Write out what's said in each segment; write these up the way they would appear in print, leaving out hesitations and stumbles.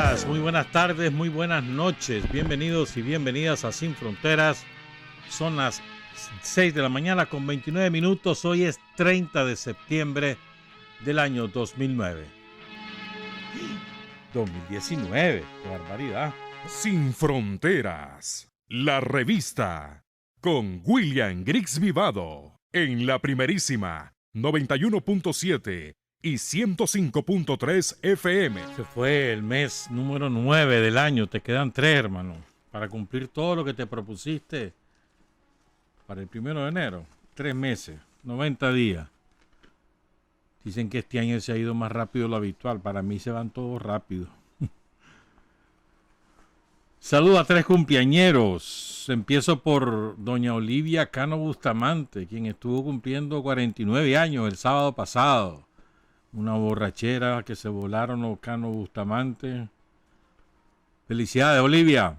días, muy buenas tardes, muy buenas noches. Bienvenidos y bienvenidas a Sin Fronteras. Son las 6 de la mañana con 29 minutos. Hoy es 30 de septiembre del año 2009. 2019, qué barbaridad. Sin Fronteras, la revista, con William Griggs Vivado, en la primerísima 91.7 y 105.3 FM. Se fue el mes número 9 del año, te quedan 3, hermano, para cumplir todo lo que te propusiste para el 1 de enero. 3 meses, 90 días. Dicen que este año se ha ido más rápido de lo habitual. Para mí se van todos rápido. Saludo a 3 cumpleañeros. Empiezo por doña Olivia Cano Bustamante, quien estuvo cumpliendo 49 años el sábado pasado. Una borrachera que se volaron los Cano Bustamante. Felicidades, Olivia.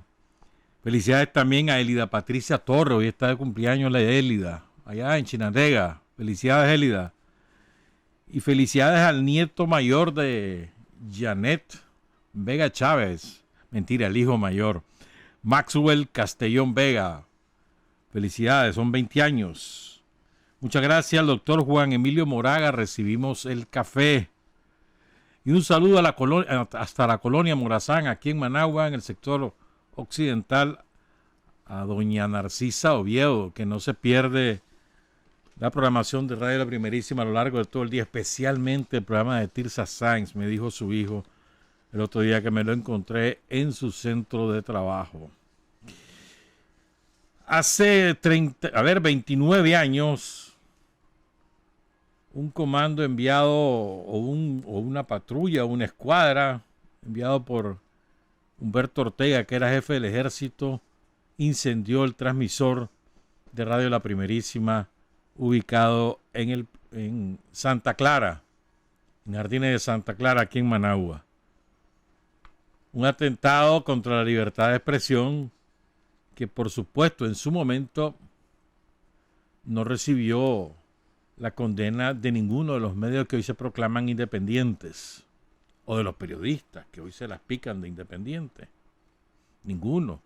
Felicidades también a Elida Patricia Torres. Hoy está de cumpleaños la Elida, allá en Chinandega. Felicidades, Elida. Y felicidades al nieto mayor de Janet Vega Chávez. Mentira, el hijo mayor. Maxwell Castellón Vega. Felicidades, son 20 años. Muchas gracias al doctor Juan Emilio Moraga. Recibimos el café. Y un saludo a la hasta la colonia Morazán, aquí en Managua, en el sector occidental, a doña Narcisa Oviedo, que no se pierde la programación de Radio La Primerísima a lo largo de todo el día, especialmente el programa de Tirsa Sainz, me dijo su hijo el otro día que me lo encontré en su centro de trabajo. Hace 29 años, un comando enviado, o una patrulla, o una escuadra, enviado por Humberto Ortega, que era jefe del ejército, incendió el transmisor de Radio La Primerísima, ubicado en Santa Clara, en Jardines de Santa Clara, aquí en Managua. Un atentado contra la libertad de expresión que, por supuesto, en su momento no recibió la condena de ninguno de los medios que hoy se proclaman independientes o de los periodistas que hoy se las pican de independientes. Ninguno.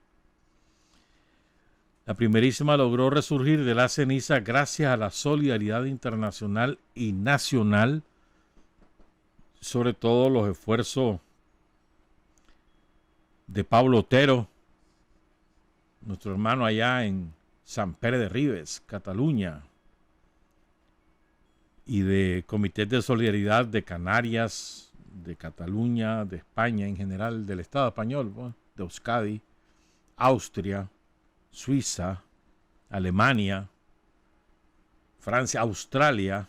La Primerísima logró resurgir de la ceniza gracias a la solidaridad internacional y nacional, sobre todo los esfuerzos de Pablo Otero, nuestro hermano allá en Sant Pere de Ribes, Cataluña, y de comités de solidaridad de Canarias, de Cataluña, de España en general, del Estado español, de Euskadi, Austria, Suiza, Alemania, Francia, Australia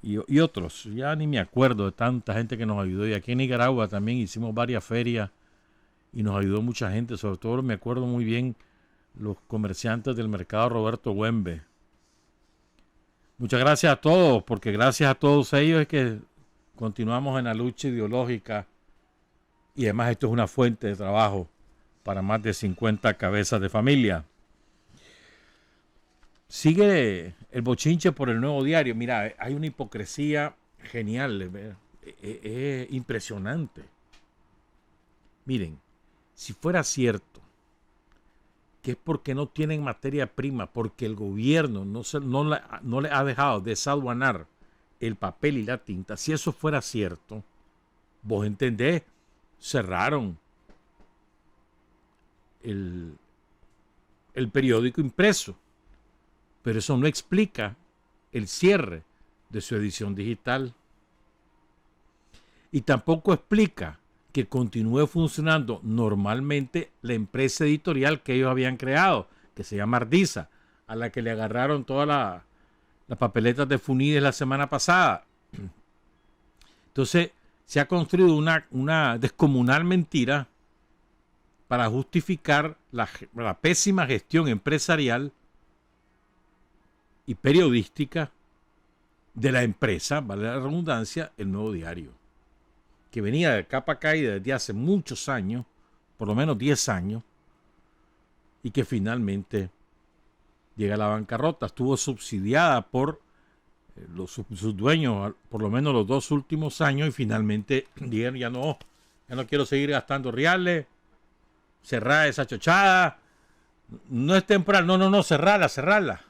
y otros. Ya ni me acuerdo de tanta gente que nos ayudó. Y aquí en Nicaragua también hicimos varias ferias y nos ayudó mucha gente. Sobre todo me acuerdo muy bien los comerciantes del mercado Roberto Güembe. Muchas gracias a todos, porque gracias a todos ellos es que continuamos en la lucha ideológica y además esto es una fuente de trabajo para más de 50 cabezas de familia. Sigue el bochinche por el Nuevo Diario. Mira, hay una hipocresía genial, es impresionante. Miren, si fuera cierto que es porque no tienen materia prima, porque el gobierno no le ha dejado desaduanar el papel y la tinta, si eso fuera cierto, vos entendés, cerraron el periódico impreso, pero eso no explica el cierre de su edición digital y tampoco explica que continúe funcionando normalmente la empresa editorial que ellos habían creado, que se llama Ardisa, a la que le agarraron todas las papeletas de Funides la semana pasada. Entonces se ha construido una descomunal mentira para justificar la pésima gestión empresarial y periodística de la empresa, vale la redundancia, El Nuevo Diario, que venía de capa caída desde hace muchos años, por lo menos 10 años, y que finalmente llega a la bancarrota. Estuvo subsidiada por sus dueños, por lo menos los 2 últimos años, y finalmente dijeron, ya no quiero seguir gastando reales, cerrar esa chochada, no es temporal, no, cerrarla.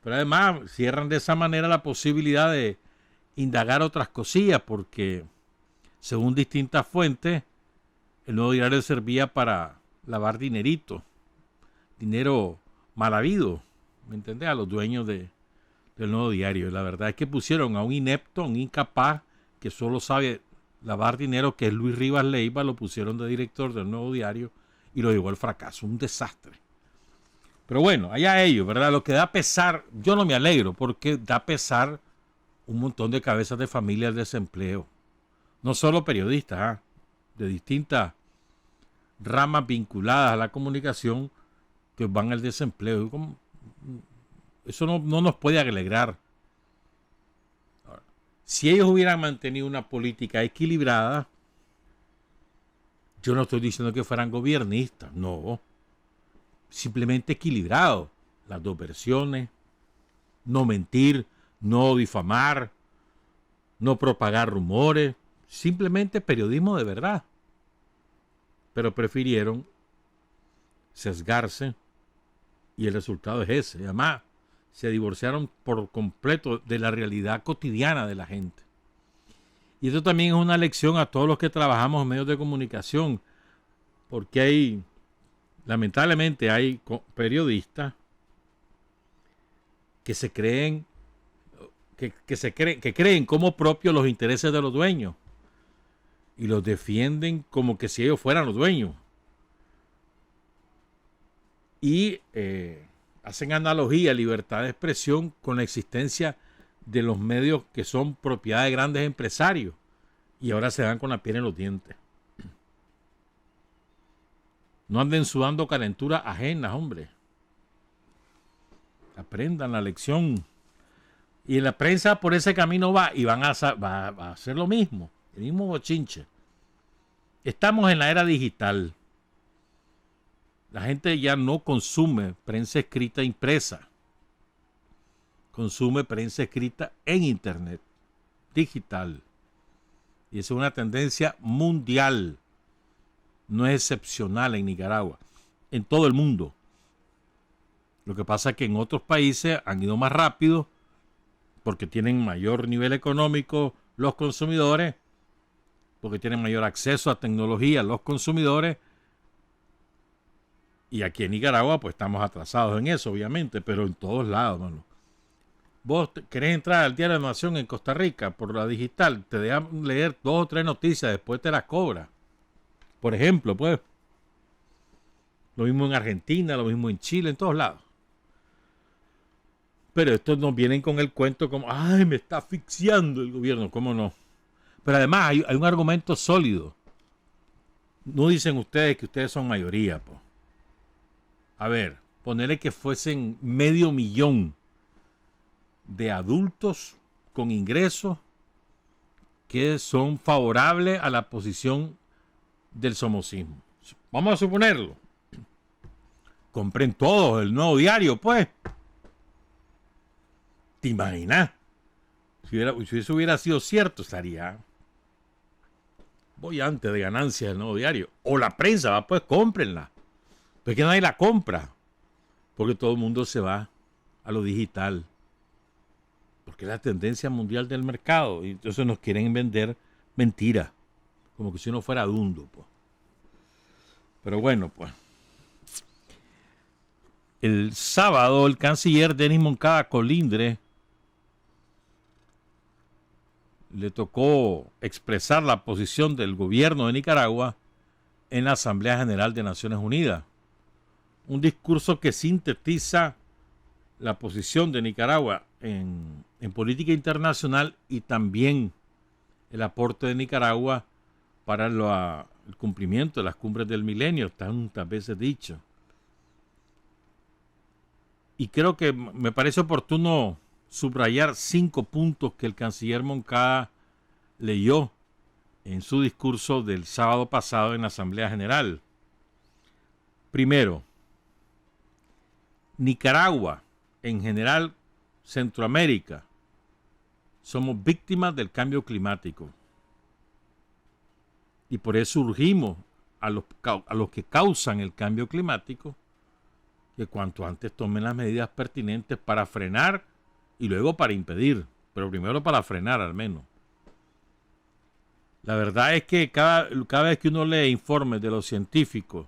Pero además cierran de esa manera la posibilidad de indagar otras cosillas, porque según distintas fuentes, el Nuevo Diario servía para lavar dinero mal habido, ¿me entiendes? A los dueños del Nuevo Diario. La verdad es que pusieron a un inepto, un incapaz, que solo sabe lavar dinero, que es Luis Rivas Leiva, lo pusieron de director del Nuevo Diario y lo llevó al fracaso, un desastre. Pero bueno, allá ellos, ¿verdad? Lo que da pesar, yo no me alegro, porque da pesar un montón de cabezas de familia al desempleo. No solo periodistas, de distintas ramas vinculadas a la comunicación que van al desempleo. Eso no nos puede alegrar. Ahora, si ellos hubieran mantenido una política equilibrada, yo no estoy diciendo que fueran gobiernistas, no. Simplemente equilibrado. Las dos versiones, no mentir, no difamar, no propagar rumores, simplemente periodismo de verdad. Pero prefirieron sesgarse y el resultado es ese. Además, se divorciaron por completo de la realidad cotidiana de la gente. Y esto también es una lección a todos los que trabajamos en medios de comunicación, porque lamentablemente hay periodistas que se creen que creen como propios los intereses de los dueños y los defienden como que si ellos fueran los dueños. Y hacen analogía, libertad de expresión, con la existencia de los medios que son propiedad de grandes empresarios. Y ahora se dan con la piel en los dientes. No anden sudando calenturas ajenas, hombre. Aprendan la lección. Y la prensa por ese camino va y va a hacer lo mismo. El mismo bochinche. Estamos en la era digital. La gente ya no consume prensa escrita impresa. Consume prensa escrita en internet, digital. Y esa es una tendencia mundial. No es excepcional en Nicaragua. En todo el mundo. Lo que pasa es que en otros países han ido más rápido porque tienen mayor nivel económico los consumidores, porque tienen mayor acceso a tecnología los consumidores. Y aquí en Nicaragua pues estamos atrasados en eso, obviamente, pero en todos lados, mano. Vos querés entrar al Diario de la Nación en Costa Rica por la digital, te dejan leer 2 o 3 noticias, después te las cobra. Por ejemplo, pues, lo mismo en Argentina, lo mismo en Chile, en todos lados. Pero estos nos vienen con el cuento como, ay, me está asfixiando el gobierno, ¿cómo no? Pero además hay un argumento sólido. No dicen ustedes que ustedes son mayoría, pues. A ver, ponerle que fuesen 500,000 de adultos con ingresos que son favorables a la posición del somocismo. Vamos a suponerlo. Compren todos el Nuevo Diario, pues. ¿Te imaginas? Si eso hubiera sido cierto, estaría bollante de ganancias del Nuevo Diario. O la prensa, va, pues cómprenla. Pero es que nadie la compra. Porque todo el mundo se va a lo digital. Porque es la tendencia mundial del mercado. Y entonces nos quieren vender mentiras. Como que si uno fuera dundo, pues. Pero bueno, pues. El sábado, el canciller Denis Moncada Colindre le tocó expresar la posición del gobierno de Nicaragua en la Asamblea General de Naciones Unidas. Un discurso que sintetiza la posición de Nicaragua en política internacional y también el aporte de Nicaragua para el cumplimiento de las cumbres del milenio, tantas veces dicho. Y creo que me parece oportuno subrayar 5 puntos que el canciller Moncada leyó en su discurso del sábado pasado en la Asamblea General. Primero, Nicaragua, en general Centroamérica somos víctimas del cambio climático. Y por eso urgimos a los que causan el cambio climático que cuanto antes tomen las medidas pertinentes para frenar y luego para impedir, pero primero para frenar al menos. La verdad es que cada vez que uno lee informes de los científicos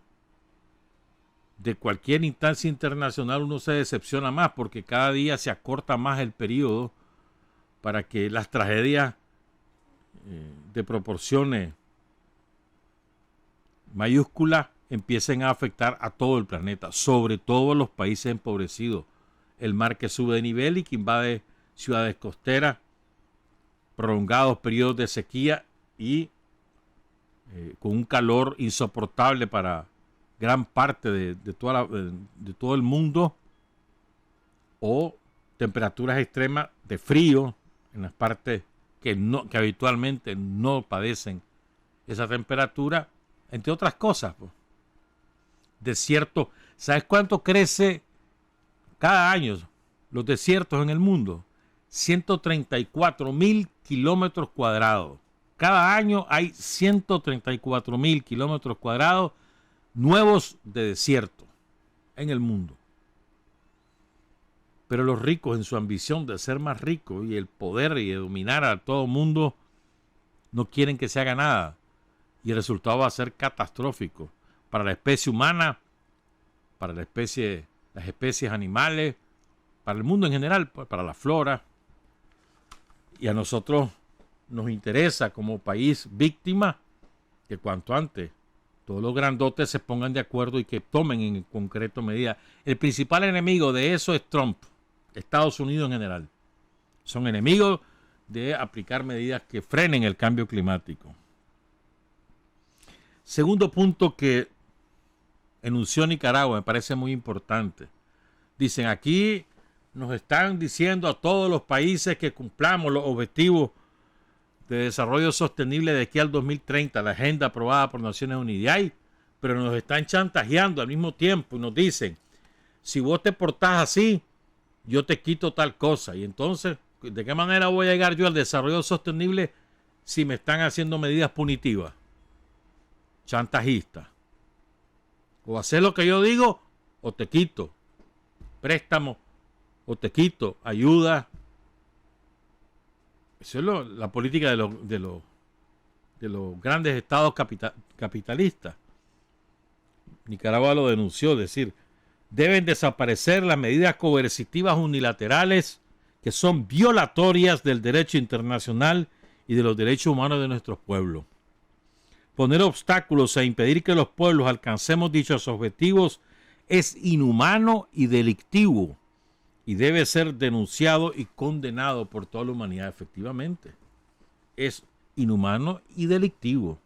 de cualquier instancia internacional, uno se decepciona más porque cada día se acorta más el periodo para que las tragedias de proporciones mayúsculas empiecen a afectar a todo el planeta, sobre todo los países empobrecidos. El mar que sube de nivel y que invade ciudades costeras, prolongados periodos de sequía y con un calor insoportable para gran parte de todo el mundo, o temperaturas extremas de frío en las partes que habitualmente no padecen esa temperatura, entre otras cosas. Pues. Desierto. ¿Sabes cuánto crece cada año los desiertos en el mundo? 134.000 kilómetros cuadrados. Cada año hay 134.000 kilómetros cuadrados nuevos de desierto en el mundo. Pero los ricos, en su ambición de ser más ricos y el poder y de dominar a todo el mundo, no quieren que se haga nada. Y el resultado va a ser catastrófico para la especie humana, para las especies animales, para el mundo en general, para la flora. Y a nosotros nos interesa como país víctima que cuanto antes todos los grandotes se pongan de acuerdo y que tomen en concreto medidas. El principal enemigo de eso es Trump, Estados Unidos en general. Son enemigos de aplicar medidas que frenen el cambio climático. Segundo punto que enunció Nicaragua, me parece muy importante. Dicen, aquí nos están diciendo a todos los países que cumplamos los objetivos de desarrollo sostenible de aquí al 2030, la agenda aprobada por Naciones Unidas, pero nos están chantajeando al mismo tiempo y nos dicen, si vos te portás así, yo te quito tal cosa. Y entonces, ¿de qué manera voy a llegar yo al desarrollo sostenible si me están haciendo medidas punitivas? Chantajistas. O hacer lo que yo digo, o te quito préstamo, o te quito ayuda. Eso es la política de los grandes estados capitalistas. Nicaragua lo denunció, es decir, deben desaparecer las medidas coercitivas unilaterales que son violatorias del derecho internacional y de los derechos humanos de nuestros pueblos. Poner obstáculos e impedir que los pueblos alcancemos dichos objetivos es inhumano y delictivo y debe ser denunciado y condenado por toda la humanidad. Efectivamente, es inhumano y delictivo.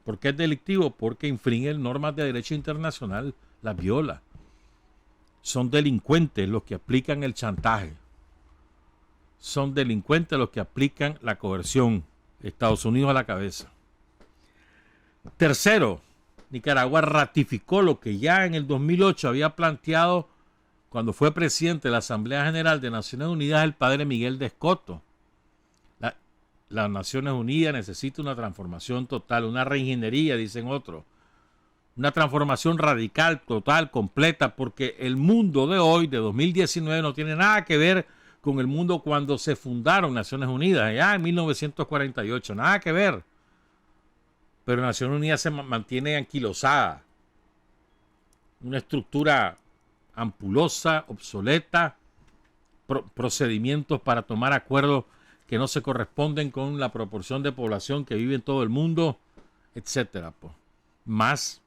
¿Por qué es delictivo? Porque infringe normas de derecho internacional, las viola. Son delincuentes los que aplican el chantaje. Son delincuentes los que aplican la coerción. Estados Unidos a la cabeza. Tercero, Nicaragua ratificó lo que ya en el 2008 había planteado cuando fue presidente de la Asamblea General de Naciones Unidas el padre Miguel de Escoto. Las Naciones Unidas necesitan una transformación total, una reingeniería, dicen otros. Una transformación radical, total, completa, porque el mundo de hoy, de 2019, no tiene nada que ver con el mundo cuando se fundaron Naciones Unidas, allá en 1948, nada que ver. Pero Naciones Unidas se mantiene anquilosada. Una estructura ampulosa, obsoleta, procedimientos para tomar acuerdos que no se corresponden con la proporción de población que vive en todo el mundo, etcétera. Pues. Más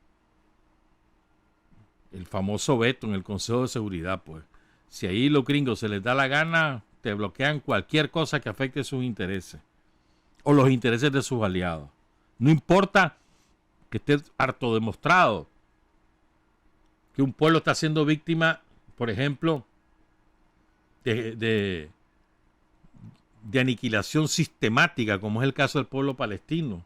el famoso veto en el Consejo de Seguridad. Pues. Si ahí los gringos se les da la gana, te bloquean cualquier cosa que afecte sus intereses o los intereses de sus aliados. No importa que esté harto demostrado que un pueblo está siendo víctima, por ejemplo, de aniquilación sistemática, como es el caso del pueblo palestino.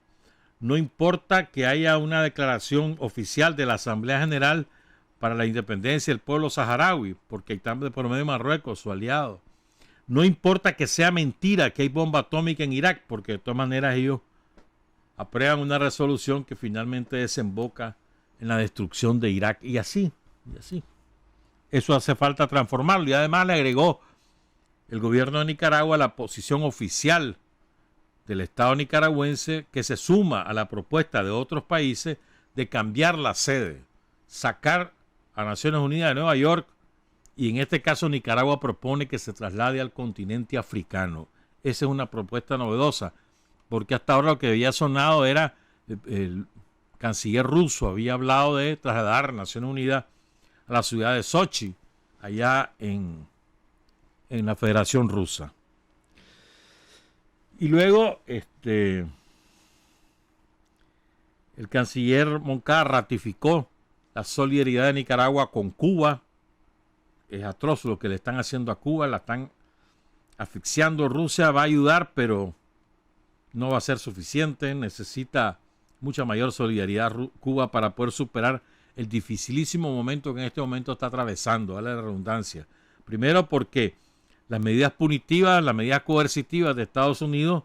No importa que haya una declaración oficial de la Asamblea General para la independencia del pueblo saharaui, porque están de por medio de Marruecos, su aliado. No importa que sea mentira que hay bomba atómica en Irak, porque de todas maneras ellos aprueban una resolución que finalmente desemboca en la destrucción de Irak. Y así. Eso hace falta transformarlo. Y además le agregó el gobierno de Nicaragua la posición oficial del Estado nicaragüense, que se suma a la propuesta de otros países de cambiar la sede, sacar a Naciones Unidas de Nueva York, y en este caso Nicaragua propone que se traslade al continente africano. Esa es una propuesta novedosa, porque hasta ahora lo que había sonado era el canciller ruso había hablado de trasladar a Naciones Unidas a la ciudad de Sochi, allá en la Federación Rusa. Y luego el canciller Moncada ratificó la solidaridad de Nicaragua con Cuba. Es atroz lo que le están haciendo a Cuba, la están asfixiando. Rusia va a ayudar, pero no va a ser suficiente. Necesita mucha mayor solidaridad Cuba para poder superar el dificilísimo momento que en este momento está atravesando, vale la redundancia. Primero porque las medidas punitivas, las medidas coercitivas de Estados Unidos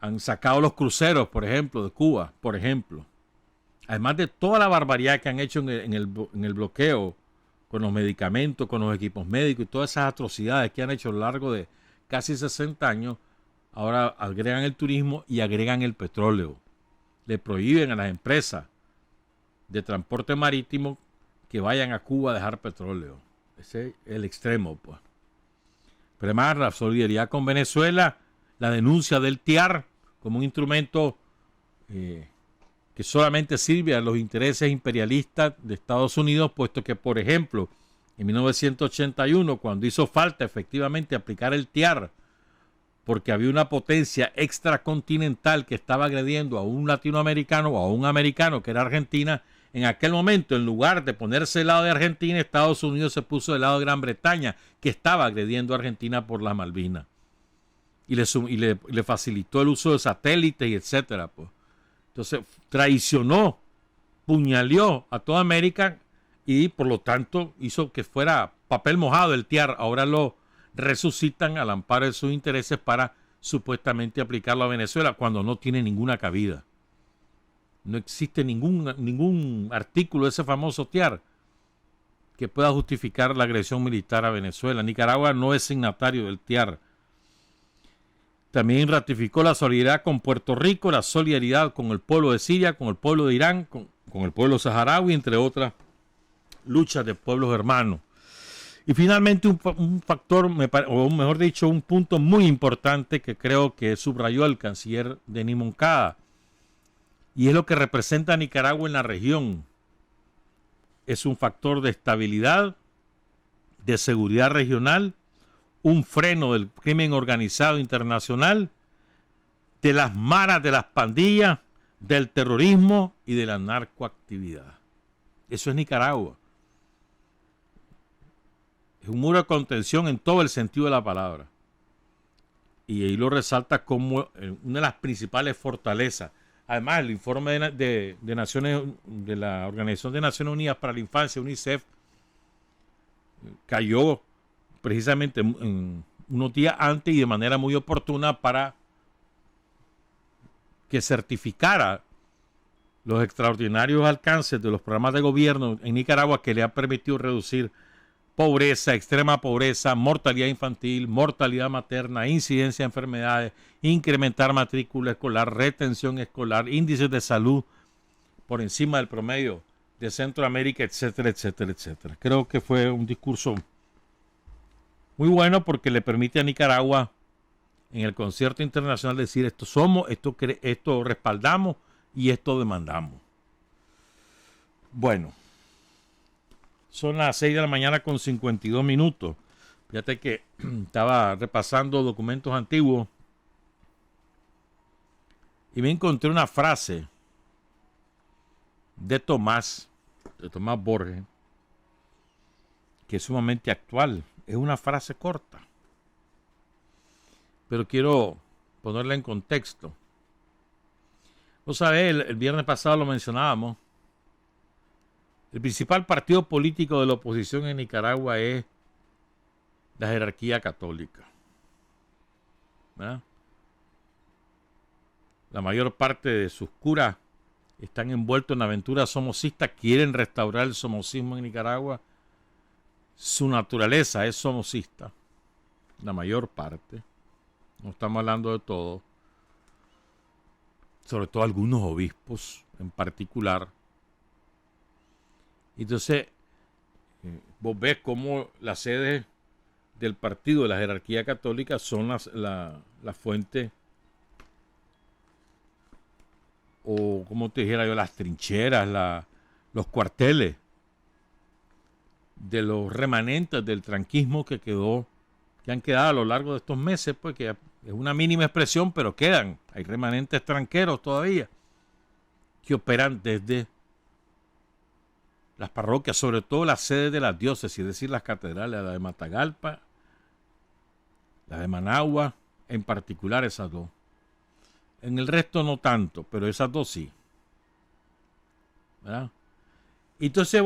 han sacado los cruceros, por ejemplo, de Cuba, por ejemplo. Además de toda la barbaridad que han hecho en el bloqueo con los medicamentos, con los equipos médicos y todas esas atrocidades que han hecho a lo largo de casi 60 años, ahora agregan el turismo y agregan el petróleo. Le prohíben a las empresas de transporte marítimo que vayan a Cuba a dejar petróleo. Ese es el extremo, pues. Pero además la solidaridad con Venezuela, la denuncia del TIAR como un instrumento que solamente sirve a los intereses imperialistas de Estados Unidos, puesto que, por ejemplo, en 1981, cuando hizo falta efectivamente aplicar el TIAR, porque había una potencia extracontinental que estaba agrediendo a un latinoamericano o a un americano que era Argentina, en aquel momento, en lugar de ponerse del lado de Argentina, Estados Unidos se puso del lado de Gran Bretaña, que estaba agrediendo a Argentina por las Malvinas. Y le facilitó el uso de satélites y etcétera. Pues. Entonces, traicionó, puñaleó a toda América y, por lo tanto, hizo que fuera papel mojado el TIAR. Ahora lo resucitan al amparo de sus intereses para supuestamente aplicarlo a Venezuela, cuando no tiene ninguna cabida. No existe ningún artículo de ese famoso TIAR que pueda justificar la agresión militar a Venezuela. Nicaragua no es signatario del TIAR. También ratificó la solidaridad con Puerto Rico, la solidaridad con el pueblo de Siria, con el pueblo de Irán, con el pueblo saharaui, entre otras luchas de pueblos hermanos. Y finalmente un factor, o mejor dicho, un punto muy importante que creo que subrayó el canciller Denis Moncada, y es lo que representa a Nicaragua en la región. Es un factor de estabilidad, de seguridad regional, un freno del crimen organizado internacional, de las maras de las pandillas, del terrorismo y de la narcoactividad. Eso es Nicaragua. Es un muro de contención en todo el sentido de la palabra. Y ahí lo resalta como una de las principales fortalezas. Además, el informe de la Organización de Naciones Unidas para la Infancia, UNICEF, cayó precisamente unos días antes y de manera muy oportuna para que certificara los extraordinarios alcances de los programas de gobierno en Nicaragua, que le han permitido reducir pobreza, extrema pobreza, mortalidad infantil, mortalidad materna, incidencia de enfermedades, incrementar matrícula escolar, retención escolar, índices de salud por encima del promedio de Centroamérica, etcétera, etcétera, etcétera. Creo que fue un discurso muy bueno porque le permite a Nicaragua en el concierto internacional decir esto somos, esto respaldamos y esto demandamos. Bueno. Son las 6 de la mañana con 52 minutos. Fíjate que estaba repasando documentos antiguos y me encontré una frase de Tomás Borges, que es sumamente actual. Es una frase corta, pero quiero ponerla en contexto. Vos sabés, el viernes pasado lo mencionábamos. El principal partido político de la oposición en Nicaragua es la jerarquía católica. ¿verdad? La mayor parte de sus curas están envueltos en aventuras somocistas, quieren restaurar el somocismo en Nicaragua. Su naturaleza es somocista, la mayor parte. No estamos hablando de todo. Sobre todo algunos obispos en particular. Entonces, vos ves cómo las sedes del partido de la jerarquía católica son la fuente, o como te dijera yo, las trincheras, los cuarteles de los remanentes del franquismo que han quedado a lo largo de estos meses, pues que es una mínima expresión, pero quedan. Hay remanentes extranjeros todavía que operan desde las parroquias, sobre todo las sedes de las diócesis, es decir, las catedrales, la de Matagalpa, la de Managua, en particular esas dos. En el resto no tanto, pero esas dos sí. ¿Verdad? Entonces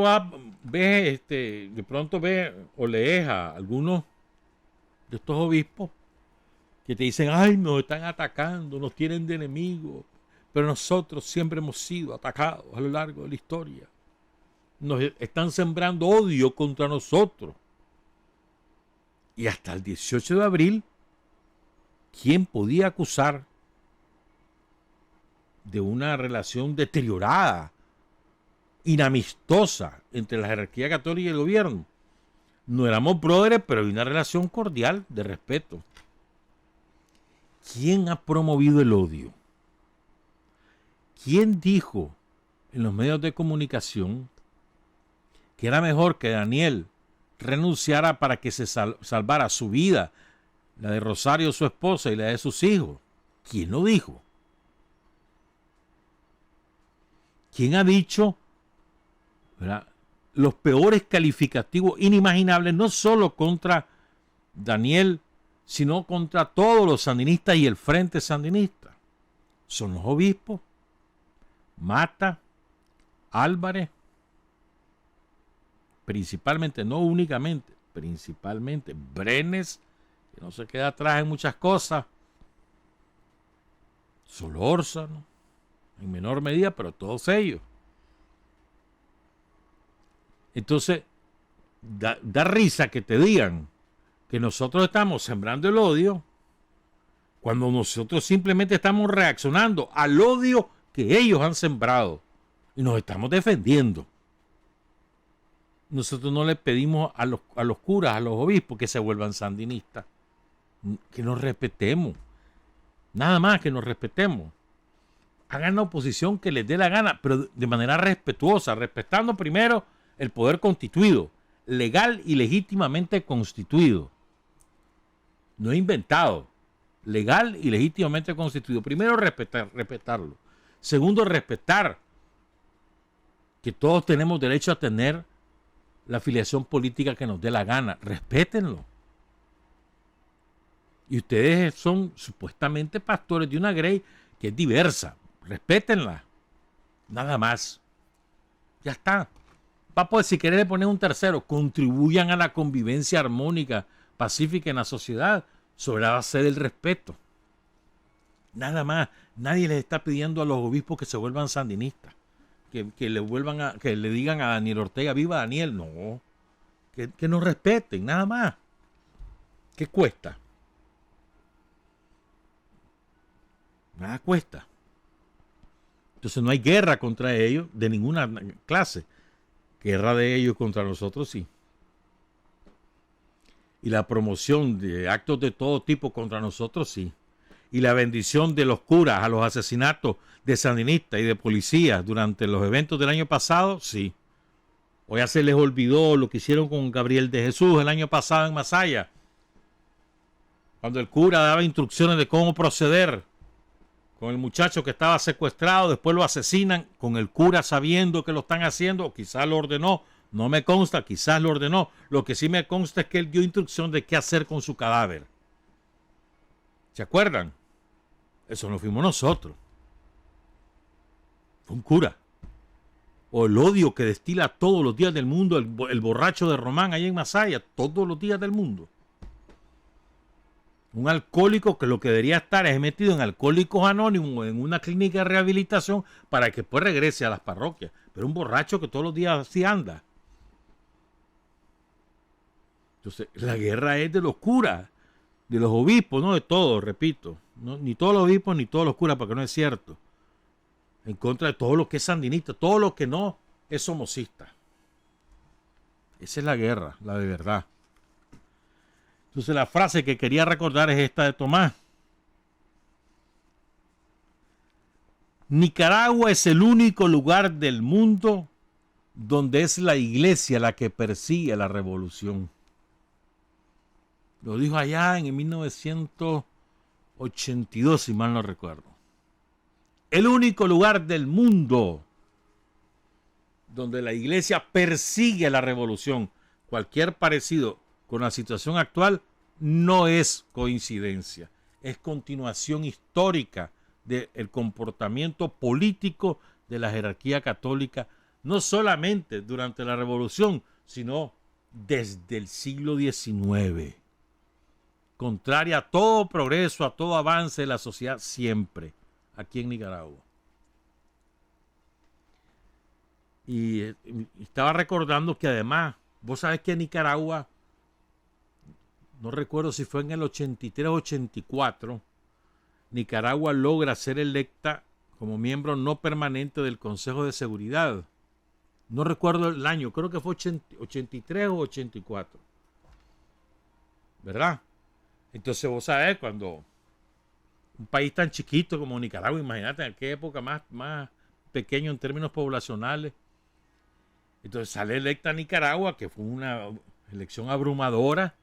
ves, de pronto ves o lees a algunos de estos obispos que te dicen, ay, nos están atacando, nos tienen de enemigos, pero nosotros siempre hemos sido atacados a lo largo de la historia. Nos están sembrando odio contra nosotros. Y hasta el 18 de abril, ¿quién podía acusar de una relación deteriorada, inamistosa entre la jerarquía católica y el gobierno? No éramos brothers, pero hay una relación cordial de respeto. ¿Quién ha promovido el odio? ¿Quién dijo en los medios de comunicación que era mejor que Daniel renunciara para que se salvara su vida, la de Rosario, su esposa, y la de sus hijos? ¿Quién lo dijo? ¿Quién ha dicho, ¿verdad?, los peores calificativos inimaginables, no solo contra Daniel, sino contra todos los sandinistas y el Frente Sandinista? Son los obispos Mata, Álvarez, principalmente, no únicamente, principalmente Brenes, que no se queda atrás en muchas cosas, Solórzano, en menor medida, pero todos ellos. Entonces, da risa que te digan que nosotros estamos sembrando el odio cuando nosotros simplemente estamos reaccionando al odio que ellos han sembrado y nos estamos defendiendo. Nosotros no le pedimos a los curas, a los obispos que se vuelvan sandinistas, que nos respetemos, nada más que nos respetemos. Hagan la oposición que les dé la gana, pero de manera respetuosa, respetando primero el poder constituido, legal y legítimamente constituido. No inventado, legal y legítimamente constituido. Primero, respetarlo. Segundo, respetar que todos tenemos derecho a tener la afiliación política que nos dé la gana. Respétenlo. Y ustedes son supuestamente pastores de una grey que es diversa. Respétenla. Nada más. Ya está. Papo, si quieren poner un tercero, contribuyan a la convivencia armónica, pacífica en la sociedad sobre la base del respeto. Nada más. Nadie les está pidiendo a los obispos que se vuelvan sandinistas. Que le digan a Daniel Ortega, viva Daniel. No. Que nos respeten, nada más. ¿Qué cuesta? Nada cuesta. Entonces no hay guerra contra ellos de ninguna clase. Guerra de ellos contra nosotros sí. Y la promoción de actos de todo tipo contra nosotros sí. Y la bendición de los curas a los asesinatos de sandinistas y de policías durante los eventos del año pasado, sí. O ya se les olvidó lo que hicieron con Gabriel de Jesús el año pasado en Masaya, cuando el cura daba instrucciones de cómo proceder con el muchacho que estaba secuestrado, después lo asesinan, con el cura sabiendo que lo están haciendo, o quizás lo ordenó, no me consta, quizás lo ordenó. Lo que sí me consta es que él dio instrucción de qué hacer con su cadáver. ¿Se acuerdan? Eso no fuimos nosotros. Fue un cura. O el odio que destila todos los días del mundo el borracho de Román ahí en Masaya, todos los días del mundo. Un alcohólico que lo que debería estar es metido en Alcohólicos Anónimos, en una clínica de rehabilitación, para que después regrese a las parroquias. Pero un borracho que todos los días así anda. Entonces, la guerra es de los curas, de los obispos, no de todos, repito. No, ni todos los obispos, ni todos los curas, porque no es cierto. En contra de todo lo que es sandinista, todo lo que no es somocista. Esa es la guerra, la de verdad. Entonces la frase que quería recordar es esta de Tomás. Nicaragua es el único lugar del mundo donde es la iglesia la que persigue la revolución. Lo dijo allá en 1982, si mal no recuerdo. El único lugar del mundo donde la iglesia persigue la revolución. Cualquier parecido con la situación actual no es coincidencia, es continuación histórica del comportamiento político de la jerarquía católica, no solamente durante la revolución, sino desde el siglo XIX. Contraria a todo progreso, a todo avance de la sociedad, siempre, aquí en Nicaragua. Y estaba recordando que además, vos sabés que Nicaragua, no recuerdo si fue en el 83 o 84, Nicaragua logra ser electa como miembro no permanente del Consejo de Seguridad. No recuerdo el año, creo que fue 83 o 84. ¿Verdad? Entonces vos sabés, cuando un país tan chiquito como Nicaragua, imagínate en aquella época más pequeño en términos poblacionales, entonces sale electa Nicaragua, que fue una elección abrumadora.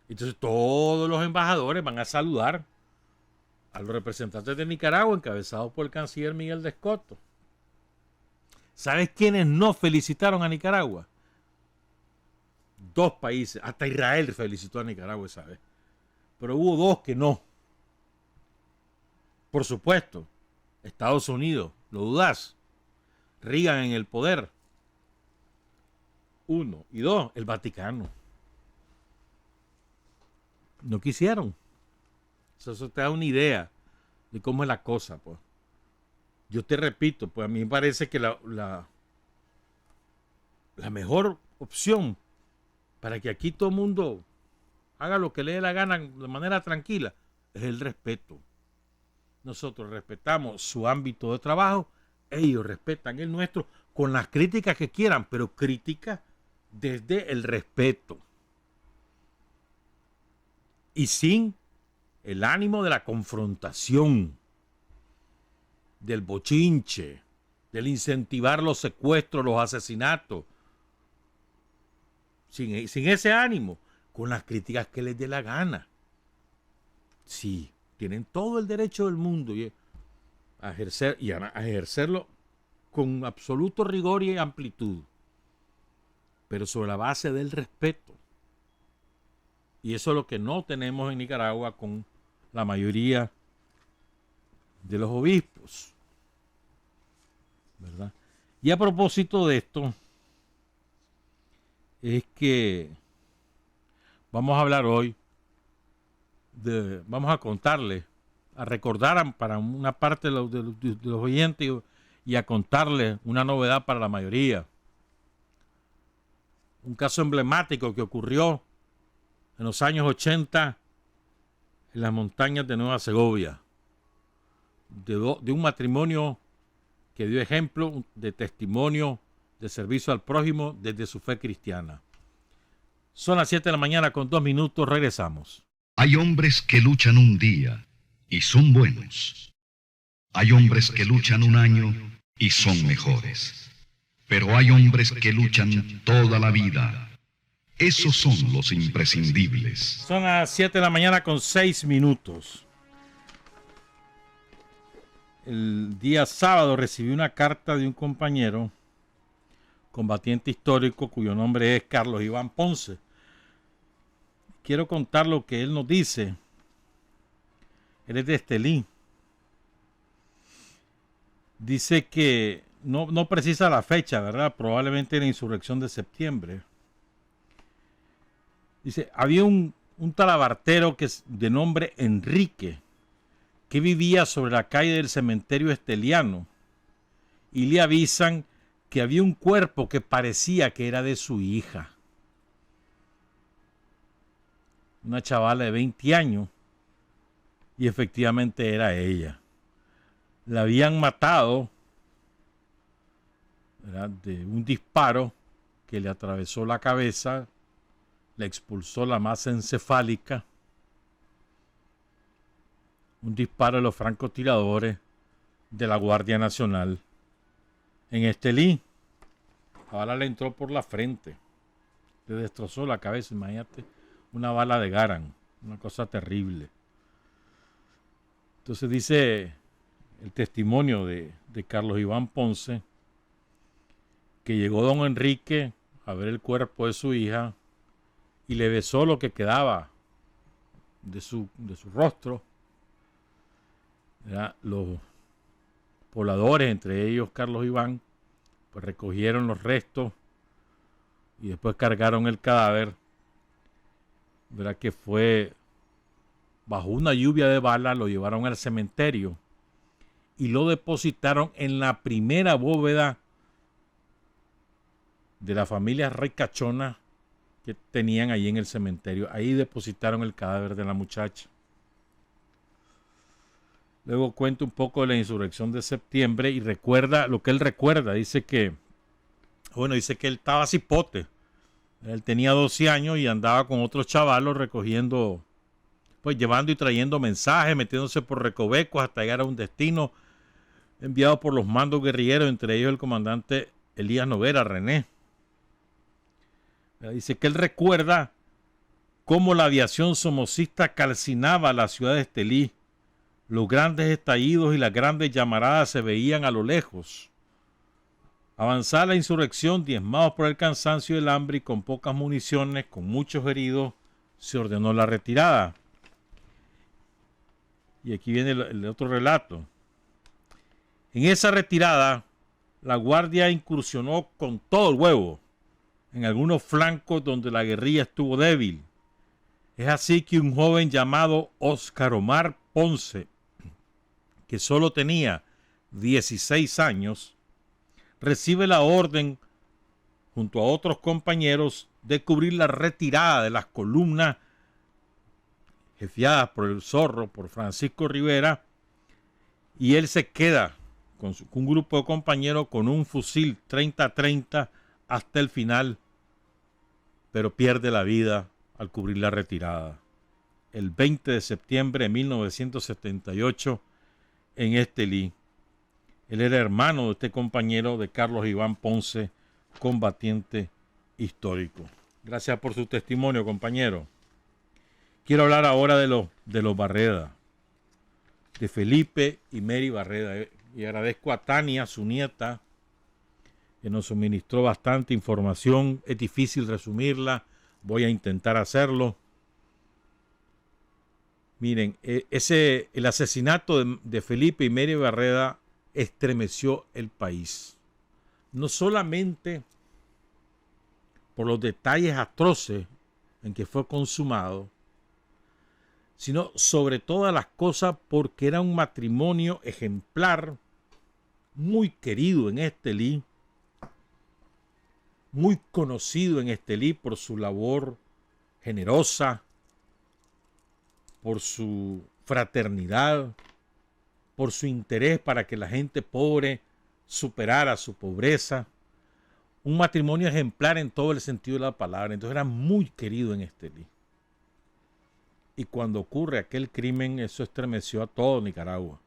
Entonces todos los embajadores van a saludar a los representantes de Nicaragua, encabezados por el canciller Miguel de Escoto. ¿Sabes quiénes no felicitaron a Nicaragua? Dos países, hasta Israel felicitó a Nicaragua esa vez. Pero hubo dos que no. Por supuesto, Estados Unidos, ¿lo dudás? Reagan en el poder. Uno. Y dos, el Vaticano. No quisieron. Eso te da una idea de cómo es la cosa, pues. Yo te repito, pues a mí me parece que la mejor opción para que aquí todo el mundo haga lo que le dé la gana de manera tranquila es el respeto. Nosotros respetamos su ámbito de trabajo, ellos respetan el nuestro con las críticas que quieran, pero críticas desde el respeto y sin el ánimo de la confrontación, del bochinche, del incentivar los secuestros, los asesinatos, sin ese ánimo, con las críticas que les dé la gana. Sí, tienen todo el derecho del mundo a ejercerlo con absoluto rigor y amplitud, pero sobre la base del respeto. Y eso es lo que no tenemos en Nicaragua con la mayoría de los obispos, ¿verdad? Y a propósito de esto, es que vamos a hablar hoy, vamos a contarles, a recordar para una parte de los oyentes y a contarles una novedad para la mayoría. Un caso emblemático que ocurrió en los años 80 en las montañas de Nueva Segovia, de un matrimonio que dio ejemplo de testimonio de servicio al prójimo desde su fe cristiana. Son las 7 de la mañana con 2 minutos, regresamos. Hay hombres que luchan un día y son buenos. Hay hombres que luchan un año y son mejores. Pero hay hombres que luchan toda la vida. Esos son los imprescindibles. Son las 7 de la mañana con 6 minutos. El día sábado recibí una carta de un compañero, combatiente histórico, cuyo nombre es Carlos Iván Ponce. Quiero contar lo que él nos dice. Él es de Estelí. Dice que no precisa la fecha, ¿verdad? Probablemente la insurrección de septiembre. Dice, había un un talabartero de nombre Enrique, que vivía sobre la calle del cementerio Esteliano, y le avisan que había un cuerpo que parecía que era de su hija, una chavala de 20 años, y efectivamente era ella. La habían matado, ¿verdad?, de un disparo que le atravesó la cabeza, le expulsó la masa encefálica, un disparo de los francotiradores de la Guardia Nacional en Estelí. La bala le entró por la frente, le destrozó la cabeza, imagínate, una bala de Garand, una cosa terrible. Entonces dice el testimonio de Carlos Iván Ponce que llegó don Enrique a ver el cuerpo de su hija y le besó lo que quedaba de su rostro. ¿Verdad? Los pobladores, entre ellos Carlos Iván, pues recogieron los restos y después cargaron el cadáver. ¿Verdad? Que fue bajo una lluvia de balas, lo llevaron al cementerio y lo depositaron en la primera bóveda de la familia ricachona que tenían allí en el cementerio. Ahí depositaron el cadáver de la muchacha. Luego cuenta un poco de la insurrección de septiembre y recuerda lo que él recuerda. Dice que él estaba cipote. Él tenía 12 años y andaba con otros chavalos recogiendo, pues llevando y trayendo mensajes, metiéndose por recovecos hasta llegar a un destino enviado por los mandos guerrilleros, entre ellos el comandante Elías Noguera, René. Dice que él recuerda cómo la aviación somocista calcinaba la ciudad de Estelí. Los grandes estallidos y las grandes llamaradas se veían a lo lejos. Avanzada la insurrección, diezmados por el cansancio y el hambre y con pocas municiones, con muchos heridos, se ordenó la retirada. Y aquí viene el otro relato. En esa retirada, la guardia incursionó con todo el huevo en algunos flancos donde la guerrilla estuvo débil. Es así que un joven llamado Óscar Omar Ponce, que solo tenía 16 años, recibe la orden, junto a otros compañeros, de cubrir la retirada de las columnas jefiadas por el Zorro, por Francisco Rivera, y él se queda con un grupo de compañeros con un fusil 30-30 hasta el final, pero pierde la vida al cubrir la retirada. El 20 de septiembre de 1978 en Estelí. Él era hermano de este compañero de Carlos Iván Ponce, combatiente histórico. Gracias por su testimonio, compañero. Quiero hablar ahora de los Barreda, de Felipe y Mary Barreda. Y agradezco a Tania, su nieta, que nos suministró bastante información. Es difícil resumirla, voy a intentar hacerlo. Miren, el asesinato de Felipe y Mary Barreda estremeció el país. No solamente por los detalles atroces en que fue consumado, sino sobre todas las cosas porque era un matrimonio ejemplar, muy querido en Estelí, muy conocido en Estelí por su labor generosa, por su fraternidad, por su interés para que la gente pobre superara su pobreza. Un matrimonio ejemplar en todo el sentido de la palabra. Entonces era muy querido en Estelí. Y cuando ocurre aquel crimen, eso estremeció a todo Nicaragua.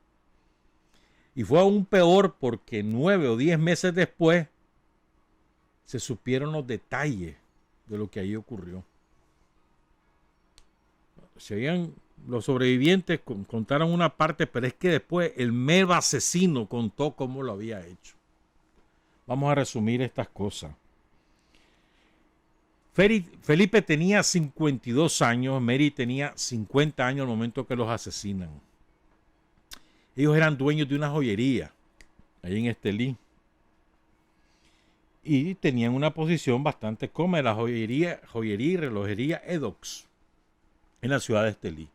Y fue aún peor porque 9 o 10 meses después se supieron los detalles de lo que ahí ocurrió. Los sobrevivientes contaron una parte, pero es que después el mero asesino contó cómo lo había hecho. Vamos a resumir estas cosas. Felipe tenía 52 años, Mary tenía 50 años al momento que los asesinan. Ellos eran dueños de una joyería ahí en Estelí. Y tenían una posición bastante cómoda, la joyería y relojería Edox. en la ciudad de Estelí.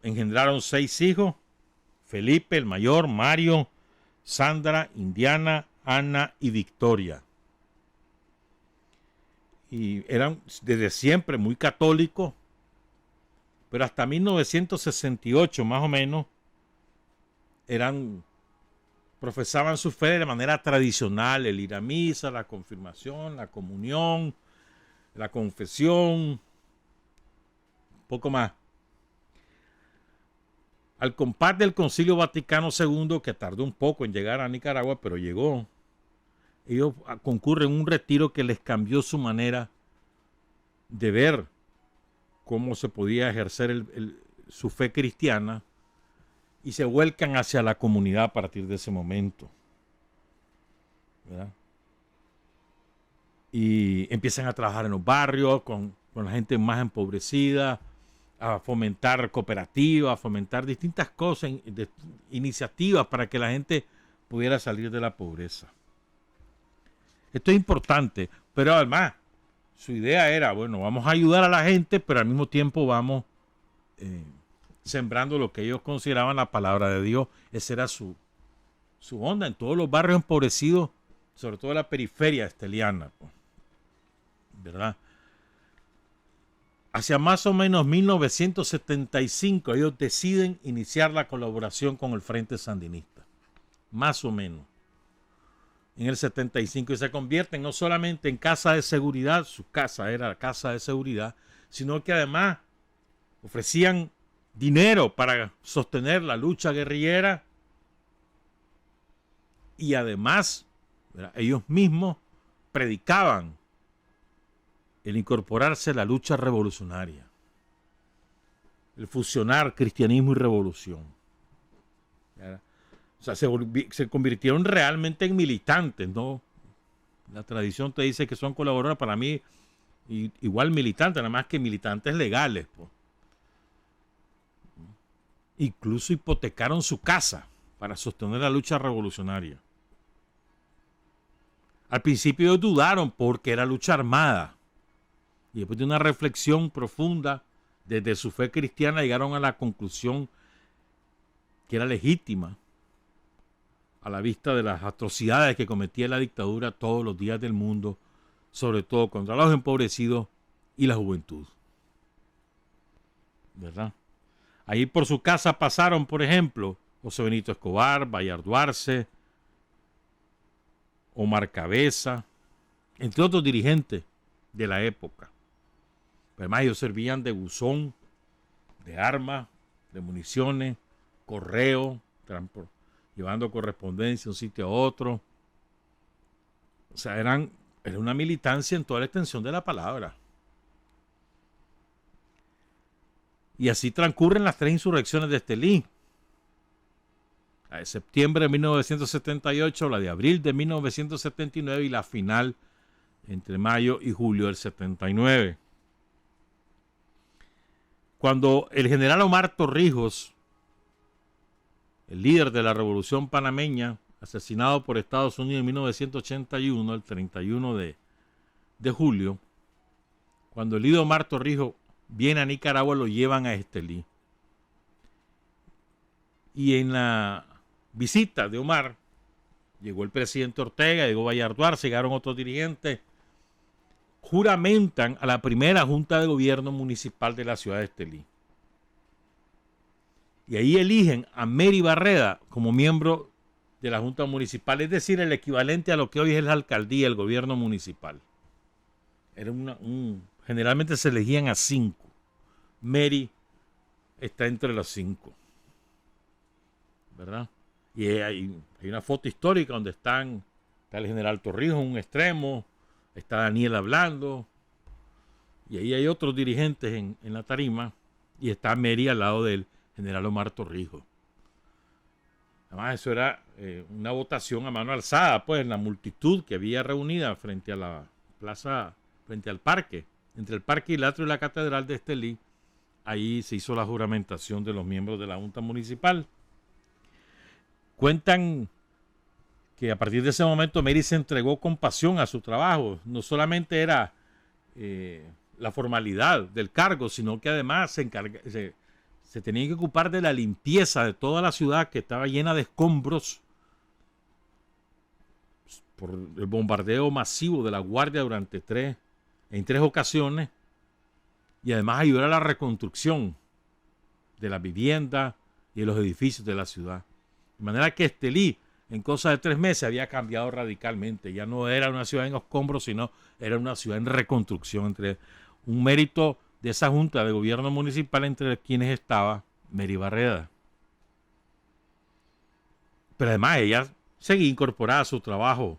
Engendraron 6 hijos: Felipe, el mayor, Mario, Sandra, Indiana, Ana y Victoria. Y eran desde siempre muy católicos, pero hasta 1968 más o menos profesaban su fe de manera tradicional: el ir a misa, la confirmación, la comunión, la confesión, poco más. Al compás del Concilio Vaticano II, que tardó un poco en llegar a Nicaragua, pero llegó, ellos concurren en un retiro que les cambió su manera de ver cómo se podía ejercer su fe cristiana, y se vuelcan hacia la comunidad a partir de ese momento, ¿verdad? Y empiezan a trabajar en los barrios con la gente más empobrecida, a fomentar cooperativas, a fomentar distintas cosas, iniciativas para que la gente pudiera salir de la pobreza. Esto es importante, pero además su idea era, bueno, vamos a ayudar a la gente, pero al mismo tiempo vamos sembrando lo que ellos consideraban la palabra de Dios. Esa era su onda en todos los barrios empobrecidos, sobre todo en la periferia esteliana, ¿verdad? Hacia más o menos 1975 ellos deciden iniciar la colaboración con el Frente Sandinista, más o menos en el 75, y se convierten no solamente en casa de seguridad, su casa era casa de seguridad, sino que además ofrecían dinero para sostener la lucha guerrillera, y además, ¿verdad?, ellos mismos predicaban el incorporarse a la lucha revolucionaria, el fusionar cristianismo y revolución, ¿verdad? O sea, se convirtieron realmente en militantes, ¿no? La tradición te dice que son colaboradores, para mí igual militantes, nada más que militantes legales, pues. Incluso hipotecaron su casa para sostener la lucha revolucionaria. Al principio ellos dudaron porque era lucha armada, y después de una reflexión profunda desde su fe cristiana llegaron a la conclusión que era legítima a la vista de las atrocidades que cometía la dictadura todos los días del mundo, sobre todo contra los empobrecidos y la juventud, ¿verdad? Ahí por su casa pasaron, por ejemplo, José Benito Escobar, Bayardo Arce, Omar Cabeza, entre otros dirigentes de la época. Además, ellos servían de buzón, de armas, de municiones, correo, llevando correspondencia de un sitio a otro. O sea, era una militancia en toda la extensión de la palabra. Y así transcurren las 3 insurrecciones de Estelí: la de septiembre de 1978, la de abril de 1979 y la final entre mayo y julio del 79. Cuando el general Omar Torrijos, el líder de la Revolución Panameña, asesinado por Estados Unidos en 1981, el 31 de julio, cuando el líder Omar Torrijos viene a Nicaragua, lo llevan a Estelí. Y en la visita de Omar, llegó el presidente Ortega, llegó Bayardo Arce, llegaron otros dirigentes, juramentan a la primera Junta de Gobierno Municipal de la ciudad de Estelí. Y ahí eligen a Mary Barreda como miembro de la Junta Municipal, es decir, el equivalente a lo que hoy es la alcaldía, el gobierno municipal. Era generalmente se elegían a 5. Mary está entre los 5, ¿verdad? Y hay una foto histórica donde está el general Torrijos en un extremo, está Daniel hablando, y ahí hay otros dirigentes en la tarima, y está Mary al lado del general Omar Torrijos. Además, eso era una votación a mano alzada, pues, en la multitud que había reunida frente a la plaza, frente al parque, entre el parque y el atrio y la catedral de Estelí. Ahí se hizo la juramentación de los miembros de la Junta Municipal. Cuentan que a partir de ese momento Mary se entregó con pasión a su trabajo. No solamente era la formalidad del cargo, sino que además se tenía que ocupar de la limpieza de toda la ciudad, que estaba llena de escombros por el bombardeo masivo de la Guardia en tres ocasiones, y además ayudar a la reconstrucción de la vivienda y de los edificios de la ciudad. De manera que Estelí, en cosa de 3 meses, había cambiado radicalmente. Ya no era una ciudad en escombros, sino era una ciudad en reconstrucción. Entre un mérito de esa junta de gobierno municipal, entre quienes estaba Mary Barreda. Pero además ella seguía incorporada a su trabajo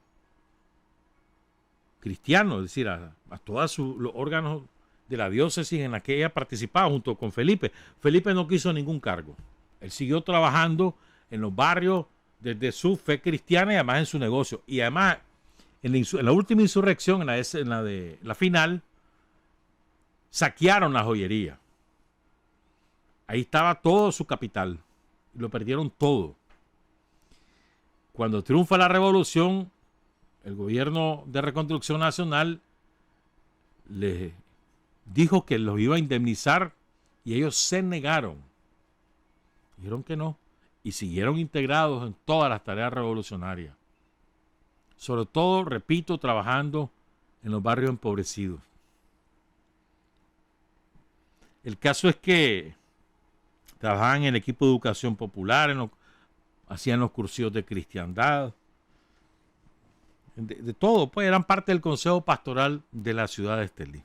cristiano, es decir, a todos los órganos de la diócesis en la que ella participaba junto con Felipe. Felipe no quiso ningún cargo. Él siguió trabajando en los barrios desde su fe cristiana y además en su negocio. Y además, en la última insurrección, en la de la final, saquearon la joyería. Ahí estaba todo su capital. Y lo perdieron todo. Cuando triunfa la revolución, el gobierno de reconstrucción nacional les dijo que los iba a indemnizar y ellos se negaron. Dijeron que no. Y siguieron integrados en todas las tareas revolucionarias. Sobre todo, repito, trabajando en los barrios empobrecidos. El caso es que trabajaban en el equipo de educación popular, hacían los cursillos de cristiandad, de todo, pues eran parte del consejo pastoral de la ciudad de Estelí.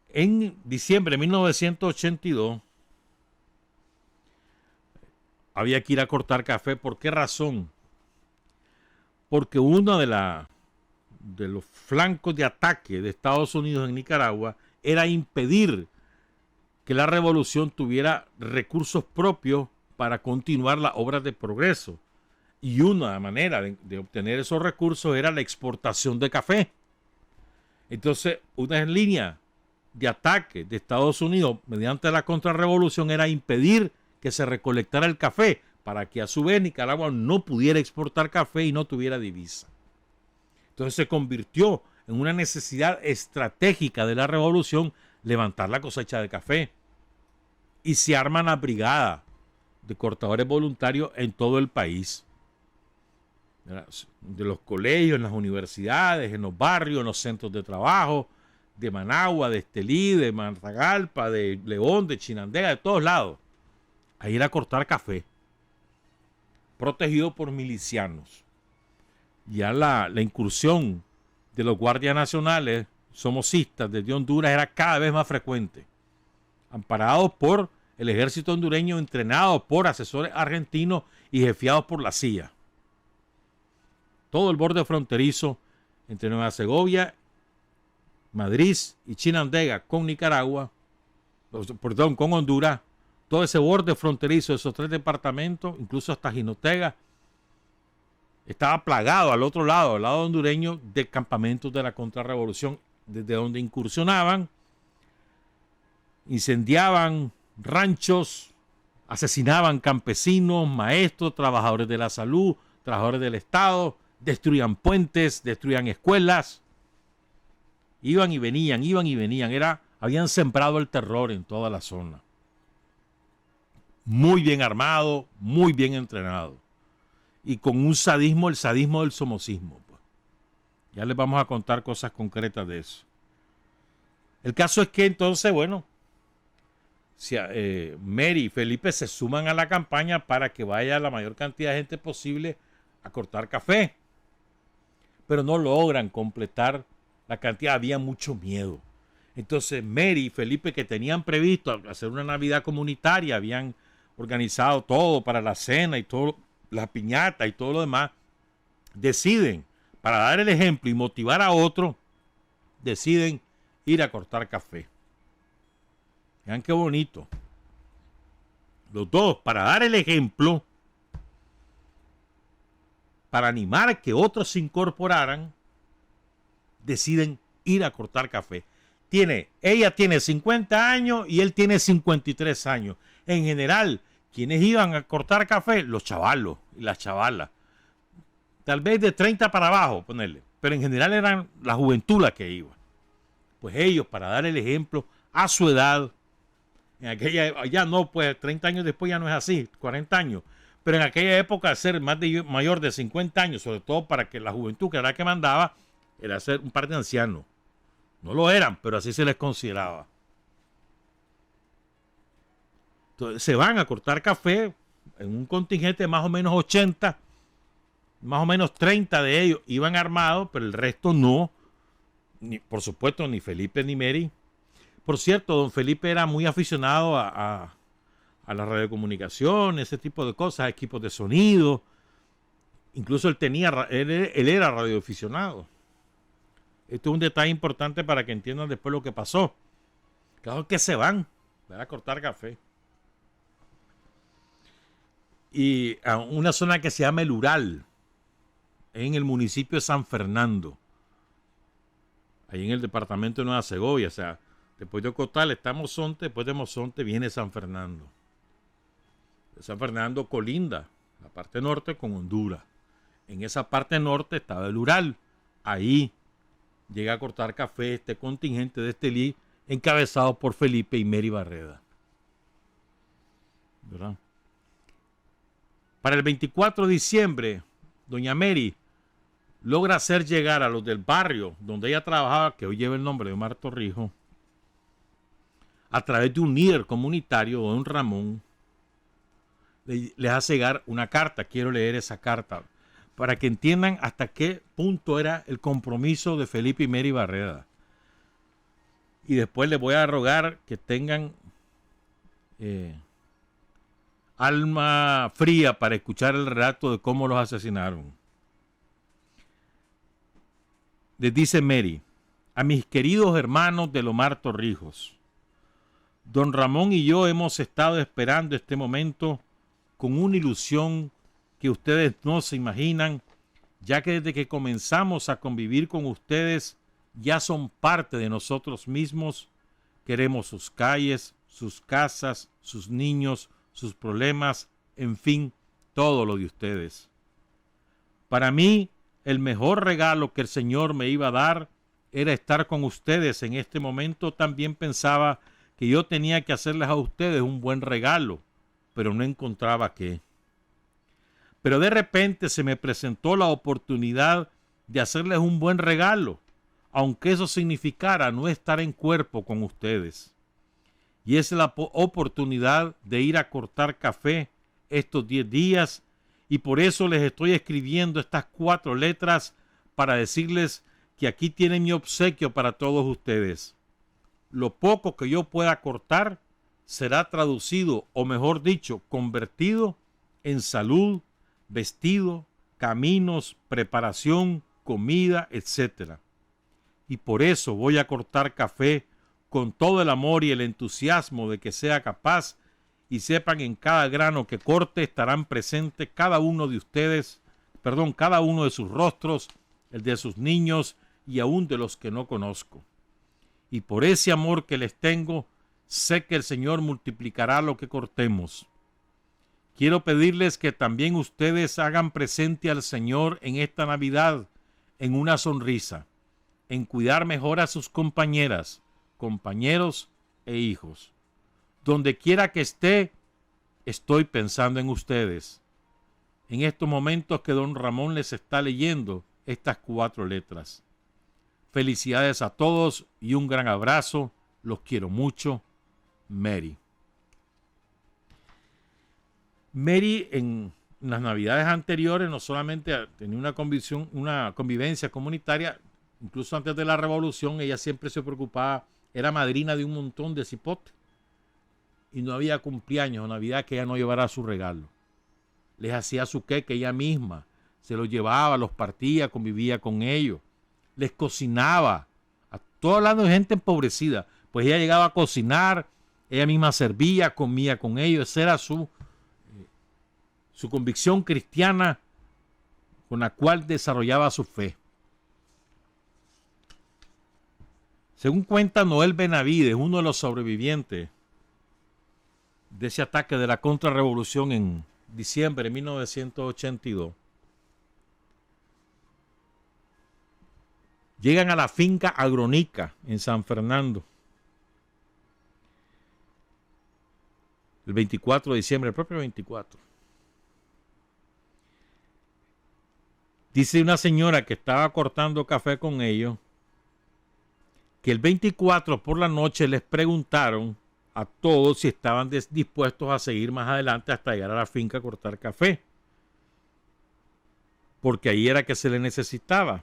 En diciembre de 1982 había que ir a cortar café. ¿Por qué razón? Porque uno de los flancos de ataque de Estados Unidos en Nicaragua era impedir que la revolución tuviera recursos propios para continuar las obras de progreso. Y una manera de obtener esos recursos era la exportación de café. Entonces, una línea de ataque de Estados Unidos mediante la contrarrevolución era impedir que se recolectara el café, para que a su vez Nicaragua no pudiera exportar café y no tuviera divisa. Entonces se convirtió en una necesidad estratégica de la revolución levantar la cosecha de café. Y se arman las brigadas de cortadores voluntarios en todo el país. De los colegios, en las universidades, en los barrios, en los centros de trabajo, de Managua, de Estelí, de Matagalpa, de León, de Chinandega, de todos lados. A ir a cortar café, protegido por milicianos. Ya la incursión de los guardias nacionales somocistas desde Honduras era cada vez más frecuente, amparados por el ejército hondureño, entrenados por asesores argentinos y jefiados por la CIA. Todo el borde fronterizo entre Nueva Segovia, Madrid y Chinandega con Nicaragua, con Honduras, todo ese borde fronterizo de esos 3 departamentos, incluso hasta Jinotega, estaba plagado al otro lado, al lado hondureño, de campamentos de la contrarrevolución, desde donde incursionaban, incendiaban ranchos, asesinaban campesinos, maestros, trabajadores de la salud, trabajadores del Estado, destruían puentes, destruían escuelas, iban y venían, habían sembrado el terror en toda la zona. Muy bien armado, muy bien entrenado. Y con un sadismo, el sadismo del somocismo. Pues. Ya les vamos a contar cosas concretas de eso. El caso es que entonces, bueno, Mary y Felipe se suman a la campaña para que vaya la mayor cantidad de gente posible a cortar café. Pero no logran completar la cantidad, había mucho miedo. Entonces Mary y Felipe, que tenían previsto hacer una Navidad comunitaria, habían organizado todo para la cena y todo, la piñata y todo lo demás, deciden, para dar el ejemplo y motivar a otro, deciden ir a cortar café. Vean qué bonito. Los dos, para dar el ejemplo, para animar a que otros se incorporaran, deciden ir a cortar café. Ella tiene 50 años y él tiene 53 años. En general, quienes iban a cortar café, los chavalos y las chavalas. Tal vez de 30 para abajo, ponerle. Pero en general eran la juventud la que iba. Pues ellos, para dar el ejemplo a su edad, en aquella, ya no, pues 30 años después ya no es así, 40 años, pero en aquella época ser mayor de 50 años, sobre todo para que la juventud que era la que mandaba, era ser un par de ancianos. No lo eran, pero así se les consideraba. Entonces se van a cortar café en un contingente de más o menos 80, más o menos 30 de ellos iban armados, pero el resto no. Ni, por supuesto, ni Felipe ni Mary. Por cierto, don Felipe era muy aficionado a la radiocomunicación, ese tipo de cosas, equipos de sonido. Incluso él era radioaficionado. Esto es un detalle importante para que entiendan después lo que pasó. Claro que se van a cortar café. Y a una zona que se llama El Ural, en el municipio de San Fernando, ahí en el departamento de Nueva Segovia. O sea, después de Ocotal está Mozonte, después de Mozonte viene San Fernando. San Fernando colinda la parte norte con Honduras. En esa parte norte estaba El Ural. Ahí llega a cortar café este contingente de Estelí, encabezado por Felipe y Mary Barreda. ¿Verdad? Para el 24 de diciembre, doña Mary logra hacer llegar a los del barrio donde ella trabajaba, que hoy lleva el nombre de Omar Torrijos, a través de un líder comunitario, don Ramón, les hace llegar una carta. Quiero leer esa carta para que entiendan hasta qué punto era el compromiso de Felipe y Mary Barreda. Y después les voy a rogar que tengan alma fría para escuchar el relato de cómo los asesinaron. Les dice Mary: a mis queridos hermanos del Omar Torrijos, don Ramón y yo hemos estado esperando este momento con una ilusión que ustedes no se imaginan, ya que desde que comenzamos a convivir con ustedes ya son parte de nosotros mismos. Queremos sus calles, sus casas, sus niños, sus problemas, en fin, todo lo de ustedes. Para mí, el mejor regalo que el Señor me iba a dar era estar con ustedes en este momento. También pensaba que yo tenía que hacerles a ustedes un buen regalo, pero no encontraba qué. Pero de repente se me presentó la oportunidad de hacerles un buen regalo, aunque eso significara no estar en cuerpo con ustedes. Y es la oportunidad de ir a cortar café estos 10 días, y por eso les estoy escribiendo estas 4 letras para decirles que aquí tienen mi obsequio para todos ustedes. Lo poco que yo pueda cortar será traducido, o mejor dicho, convertido en salud, vestido, caminos, preparación, comida, etc. Y por eso voy a cortar café con todo el amor y el entusiasmo de que sea capaz, y sepan en cada grano que corte estarán presentes cada uno de ustedes, cada uno de sus rostros, el de sus niños y aún de los que no conozco. Y por ese amor que les tengo, sé que el Señor multiplicará lo que cortemos. Quiero pedirles que también ustedes hagan presente al Señor en esta Navidad, en una sonrisa, en cuidar mejor a sus compañeras, compañeros e hijos. Donde quiera que esté, estoy pensando en ustedes. En estos momentos que don Ramón les está leyendo estas 4 letras. Felicidades a todos y un gran abrazo. Los quiero mucho. Mary. Mary en las navidades anteriores no solamente tenía una convivencia comunitaria, incluso antes de la revolución ella siempre se preocupaba, era madrina de un montón de cipotes. Y no había cumpleaños o Navidad que ella no llevara su regalo. Les hacía su queque ella misma, se los llevaba, los partía, convivía con ellos, les cocinaba. Todo hablando de gente empobrecida, pues ella llegaba a cocinar, ella misma servía, comía con ellos. Esa era su convicción cristiana con la cual desarrollaba su fe. Según cuenta Noel Benavides, uno de los sobrevivientes de ese ataque de la contrarrevolución en diciembre de 1982, Llegan a la finca Agronica en San Fernando. El 24 de diciembre, el propio 24. Dice una señora que estaba cortando café con ellos que el 24 por la noche les preguntaron a todos si estaban dispuestos a seguir más adelante hasta llegar a la finca a cortar café. Porque ahí era que se le necesitaba.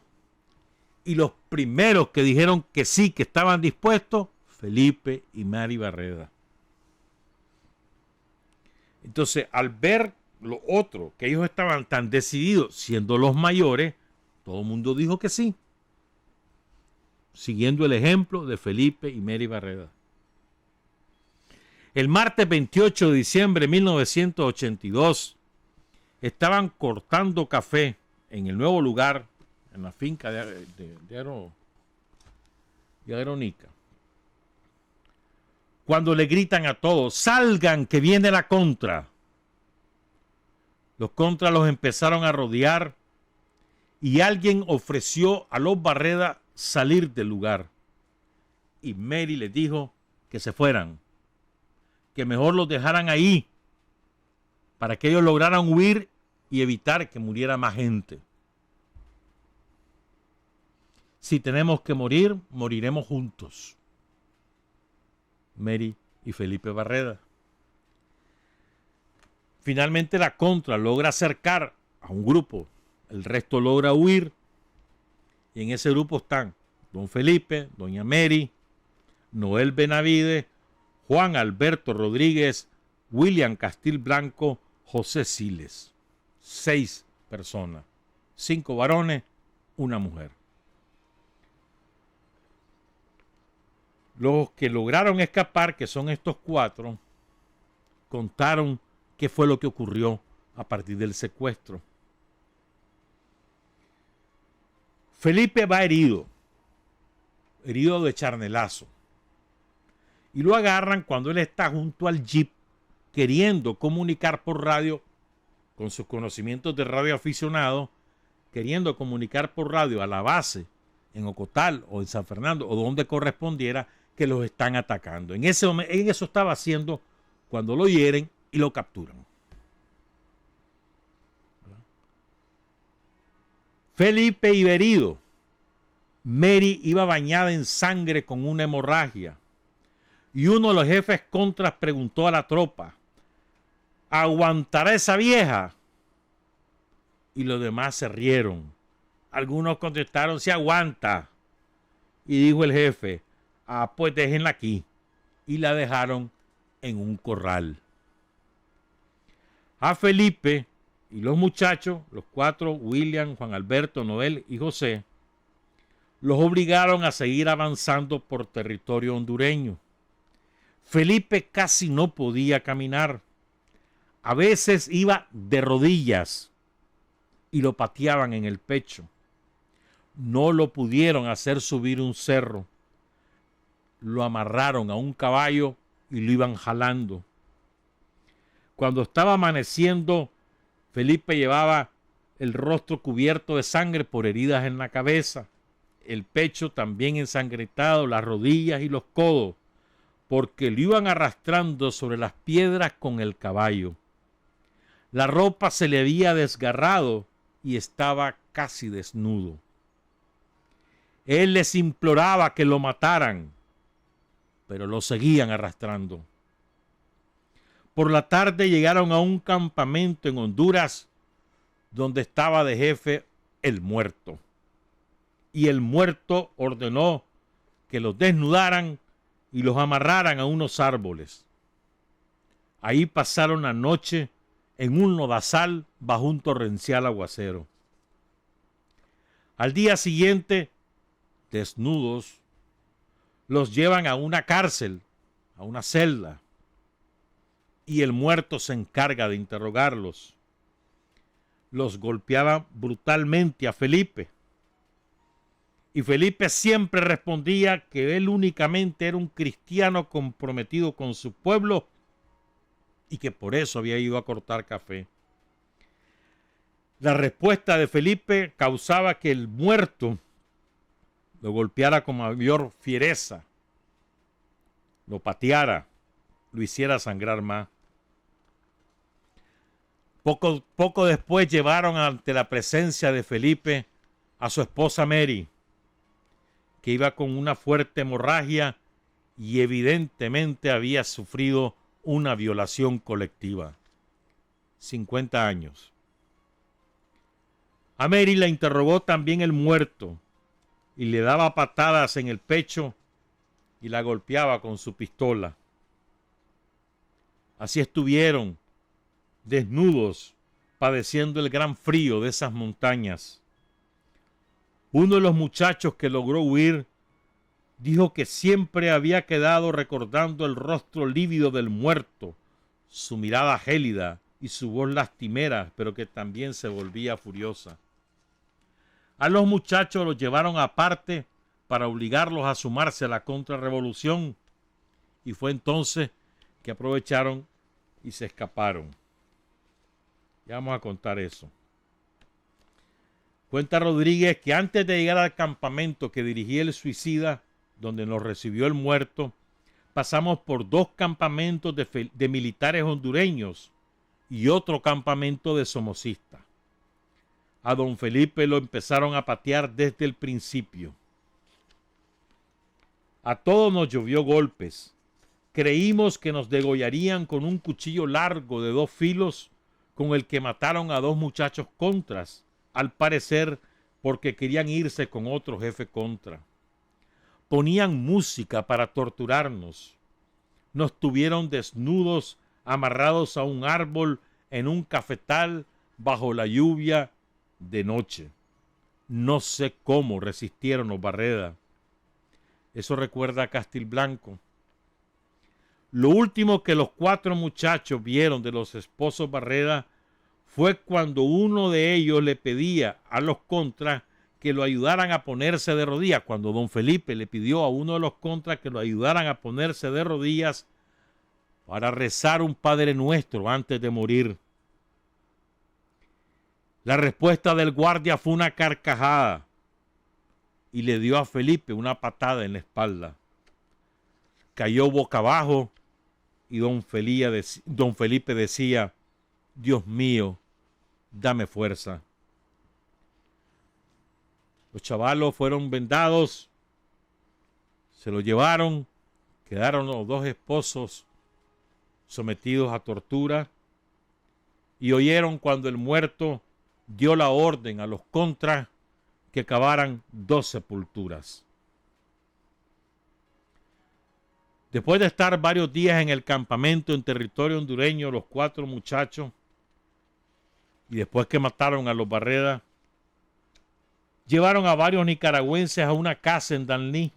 Y los primeros que dijeron que sí, que estaban dispuestos, Felipe y Mary Barreda. Entonces, al ver lo otro, que ellos estaban tan decididos, siendo los mayores, todo el mundo dijo que sí. Siguiendo el ejemplo de Felipe y Mary Barreda. El martes 28 de diciembre de 1982, estaban cortando café en el nuevo lugar, en la finca de Agronica. Cuando le gritan a todos, salgan que viene la contra. Los contras los empezaron a rodear y alguien ofreció a los Barreda salir del lugar. Y Mary les dijo que se fueran, que mejor los dejaran ahí para que ellos lograran huir y evitar que muriera más gente. Si tenemos que morir, moriremos juntos. Mary y Felipe Barreda. Finalmente la contra logra acercar a un grupo, el resto logra huir y en ese grupo están don Felipe, doña Mary, Noel Benavides, Juan Alberto Rodríguez, William Castil Blanco, José Siles. 6 personas, 5 varones, una mujer. Los que lograron escapar, que son estos 4, contaron qué fue lo que ocurrió a partir del secuestro. Felipe va herido de charnelazo. Y lo agarran cuando él está junto al jeep queriendo comunicar por radio, con sus conocimientos de radio aficionado, queriendo comunicar por radio a la base en Ocotal o en San Fernando o donde correspondiera que los están atacando. En eso estaba haciendo cuando lo hieren y lo capturan. Felipe iba herido. Mary iba bañada en sangre con una hemorragia. Y uno de los jefes contras preguntó a la tropa, ¿aguantará esa vieja? Y los demás se rieron. Algunos contestaron, sí aguanta. Y dijo el jefe, pues déjenla aquí. Y la dejaron en un corral. A Felipe y los muchachos, los 4, William, Juan Alberto, Noel y José, los obligaron a seguir avanzando por territorio hondureño. Felipe casi no podía caminar. A veces iba de rodillas y lo pateaban en el pecho. No lo pudieron hacer subir un cerro. Lo amarraron a un caballo y lo iban jalando. Cuando estaba amaneciendo, Felipe llevaba el rostro cubierto de sangre por heridas en la cabeza, el pecho también ensangrentado, las rodillas y los codos, porque lo iban arrastrando sobre las piedras con el caballo. La ropa se le había desgarrado y estaba casi desnudo. Él les imploraba que lo mataran, pero lo seguían arrastrando. Por la tarde llegaron a un campamento en Honduras donde estaba de jefe el muerto. Y el muerto ordenó que los desnudaran y los amarraran a unos árboles. Ahí pasaron la noche en un lodazal bajo un torrencial aguacero. Al día siguiente, desnudos, los llevan a una cárcel, a una celda, y el muerto se encarga de interrogarlos. Los golpeaba brutalmente a Felipe. Y Felipe siempre respondía que él únicamente era un cristiano comprometido con su pueblo y que por eso había ido a cortar café. La respuesta de Felipe causaba que el muerto lo golpeara con mayor fiereza, lo pateara, lo hiciera sangrar más. Poco después llevaron ante la presencia de Felipe a su esposa Mary, que iba con una fuerte hemorragia y evidentemente había sufrido una violación colectiva. 50 años. A Mary la interrogó también el muerto y le daba patadas en el pecho y la golpeaba con su pistola. Así estuvieron, desnudos, padeciendo el gran frío de esas montañas. Uno de los muchachos que logró huir dijo que siempre había quedado recordando el rostro lívido del muerto, su mirada gélida y su voz lastimera, pero que también se volvía furiosa. A los muchachos los llevaron aparte para obligarlos a sumarse a la contrarrevolución, y fue entonces que aprovecharon y se escaparon. Ya vamos a contar eso. Cuenta Rodríguez que antes de llegar al campamento que dirigía el suicida, donde nos recibió el muerto, pasamos por 2 campamentos de militares hondureños y otro campamento de somocistas. A don Felipe lo empezaron a patear desde el principio. A todos nos llovió golpes. Creímos que nos degollarían con un cuchillo largo de 2 filos con el que mataron a 2 muchachos contras, al parecer porque querían irse con otro jefe contra. Ponían música para torturarnos. Nos tuvieron desnudos, amarrados a un árbol en un cafetal bajo la lluvia de noche. No sé cómo resistieron los Barreda. Eso recuerda a Castilblanco. Lo último que los 4 muchachos vieron de los esposos Barreda fue cuando uno de ellos le pedía a los contras que lo ayudaran a ponerse de rodillas, cuando don Felipe le pidió a uno de los contras que lo ayudaran a ponerse de rodillas para rezar un Padre Nuestro antes de morir. La respuesta del guardia fue una carcajada y le dio a Felipe una patada en la espalda. Cayó boca abajo y don Felipe decía: Dios mío, dame fuerza. Los chavalos fueron vendados, se lo llevaron, quedaron los 2 esposos sometidos a tortura y oyeron cuando el muerto dio la orden a los contras que cavaran 2 sepulturas. Después de estar varios días en el campamento en territorio hondureño, los 4 muchachos, y después que mataron a los Barreda, llevaron a varios nicaragüenses a una casa en Danlí,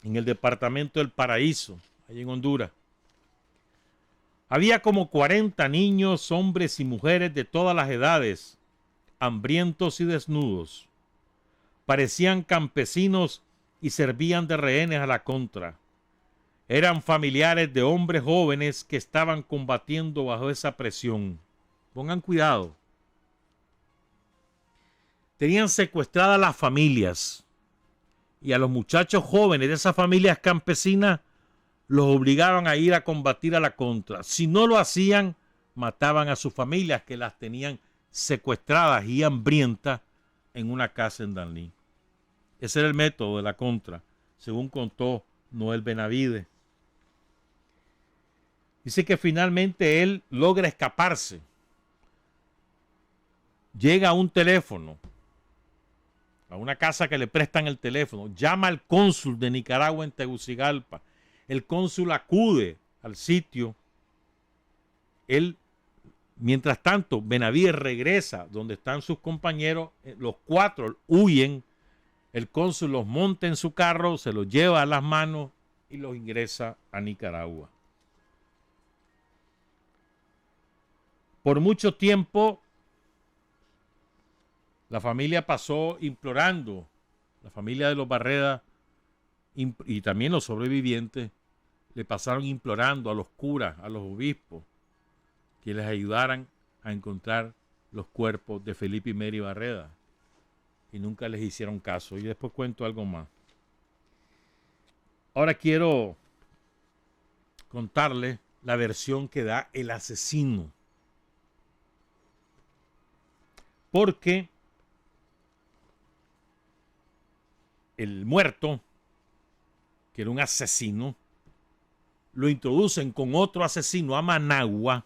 en el departamento del Paraíso, allí en Honduras. Había como 40 niños, hombres y mujeres de todas las edades, hambrientos y desnudos. Parecían campesinos y servían de rehenes a la contra. Eran familiares de hombres jóvenes que estaban combatiendo bajo esa presión. Pongan cuidado. Tenían secuestradas las familias y a los muchachos jóvenes de esas familias campesinas los obligaban a ir a combatir a la contra. Si no lo hacían, mataban a sus familias que las tenían secuestradas y hambrientas en una casa en Danlí. Ese era el método de la contra, según contó Noel Benavides. Dice que finalmente él logra escaparse. Llega a un teléfono, a una casa que le prestan el teléfono, llama al cónsul de Nicaragua en Tegucigalpa. El cónsul acude al sitio. Él, mientras tanto, Benavides regresa donde están sus compañeros. Los 4 huyen. El cónsul los monta en su carro, se los lleva a las manos y los ingresa a Nicaragua. Por mucho tiempo, la familia pasó implorando, la familia de los Barreda y también los sobrevivientes, le pasaron implorando a los curas, a los obispos, que les ayudaran a encontrar los cuerpos de Felipe y Mary Barreda. y nunca les hicieron caso. Y después cuento algo más. Ahora quiero contarles la versión que da el asesino. Porque el muerto, que era un asesino, lo introducen con otro asesino a Managua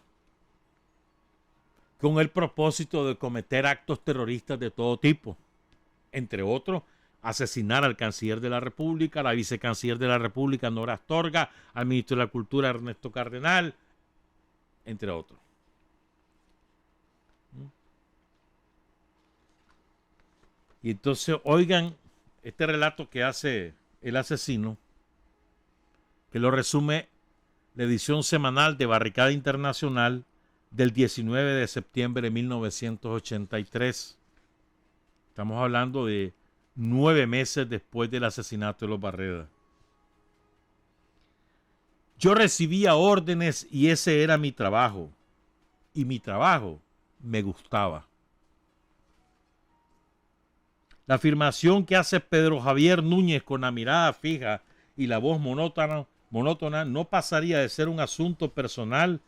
con el propósito de cometer actos terroristas de todo tipo. Entre otros, asesinar al canciller de la República, a la vicecanciller de la República, Nora Astorga, al ministro de la Cultura, Ernesto Cardenal, entre otros. Y entonces, oigan este relato que hace el asesino, que lo resume la edición semanal de Barricada Internacional del 19 de septiembre de 1983. Estamos hablando de 9 meses después del asesinato de los Barreda. Yo recibía órdenes y ese era mi trabajo. Y mi trabajo me gustaba. La afirmación que hace Pedro Javier Núñez con la mirada fija y la voz monótona no pasaría de ser un asunto personal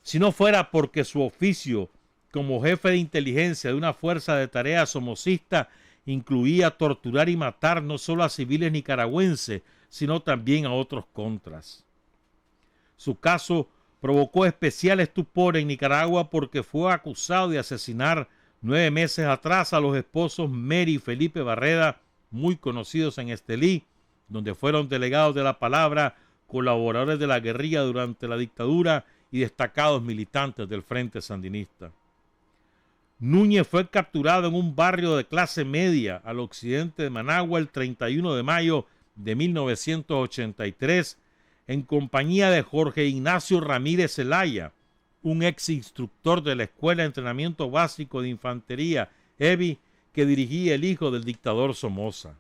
si no fuera porque su oficio como jefe de inteligencia de una fuerza de tarea somocista incluía torturar y matar no solo a civiles nicaragüenses, sino también a otros contras. Su caso provocó especial estupor en Nicaragua porque fue acusado de asesinar 9 meses atrás a los esposos Mary y Felipe Barreda, muy conocidos en Estelí, donde fueron delegados de la palabra, colaboradores de la guerrilla durante la dictadura y destacados militantes del Frente Sandinista. Núñez fue capturado en un barrio de clase media al occidente de Managua el 31 de mayo de 1983 en compañía de Jorge Ignacio Ramírez Zelaya, un ex instructor de la Escuela de Entrenamiento Básico de Infantería, EBI, que dirigía el hijo del dictador Somoza.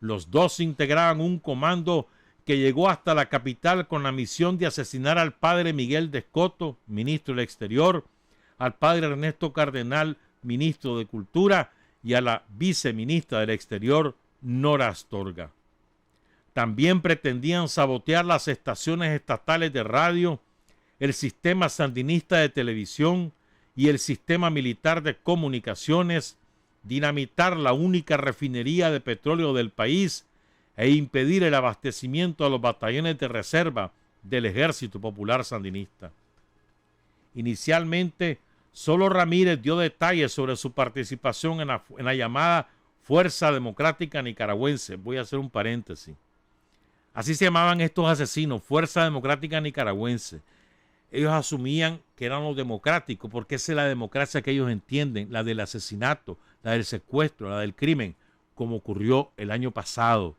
Los dos integraban un comando que llegó hasta la capital con la misión de asesinar al padre Miguel de Escoto, ministro del Exterior, al padre Ernesto Cardenal, ministro de Cultura, y a la viceministra del Exterior, Nora Astorga. También pretendían sabotear las estaciones estatales de radio, el sistema sandinista de televisión y el sistema militar de comunicaciones, dinamitar la única refinería de petróleo del país e impedir el abastecimiento a los batallones de reserva del Ejército Popular Sandinista. Inicialmente, solo Ramírez dio detalles sobre su participación en la llamada Fuerza Democrática Nicaragüense. Voy a hacer un paréntesis. Así se llamaban estos asesinos, Fuerza Democrática Nicaragüense. Ellos asumían que eran los democráticos, porque esa es la democracia que ellos entienden, la del asesinato, la del secuestro, la del crimen, como ocurrió el año pasado.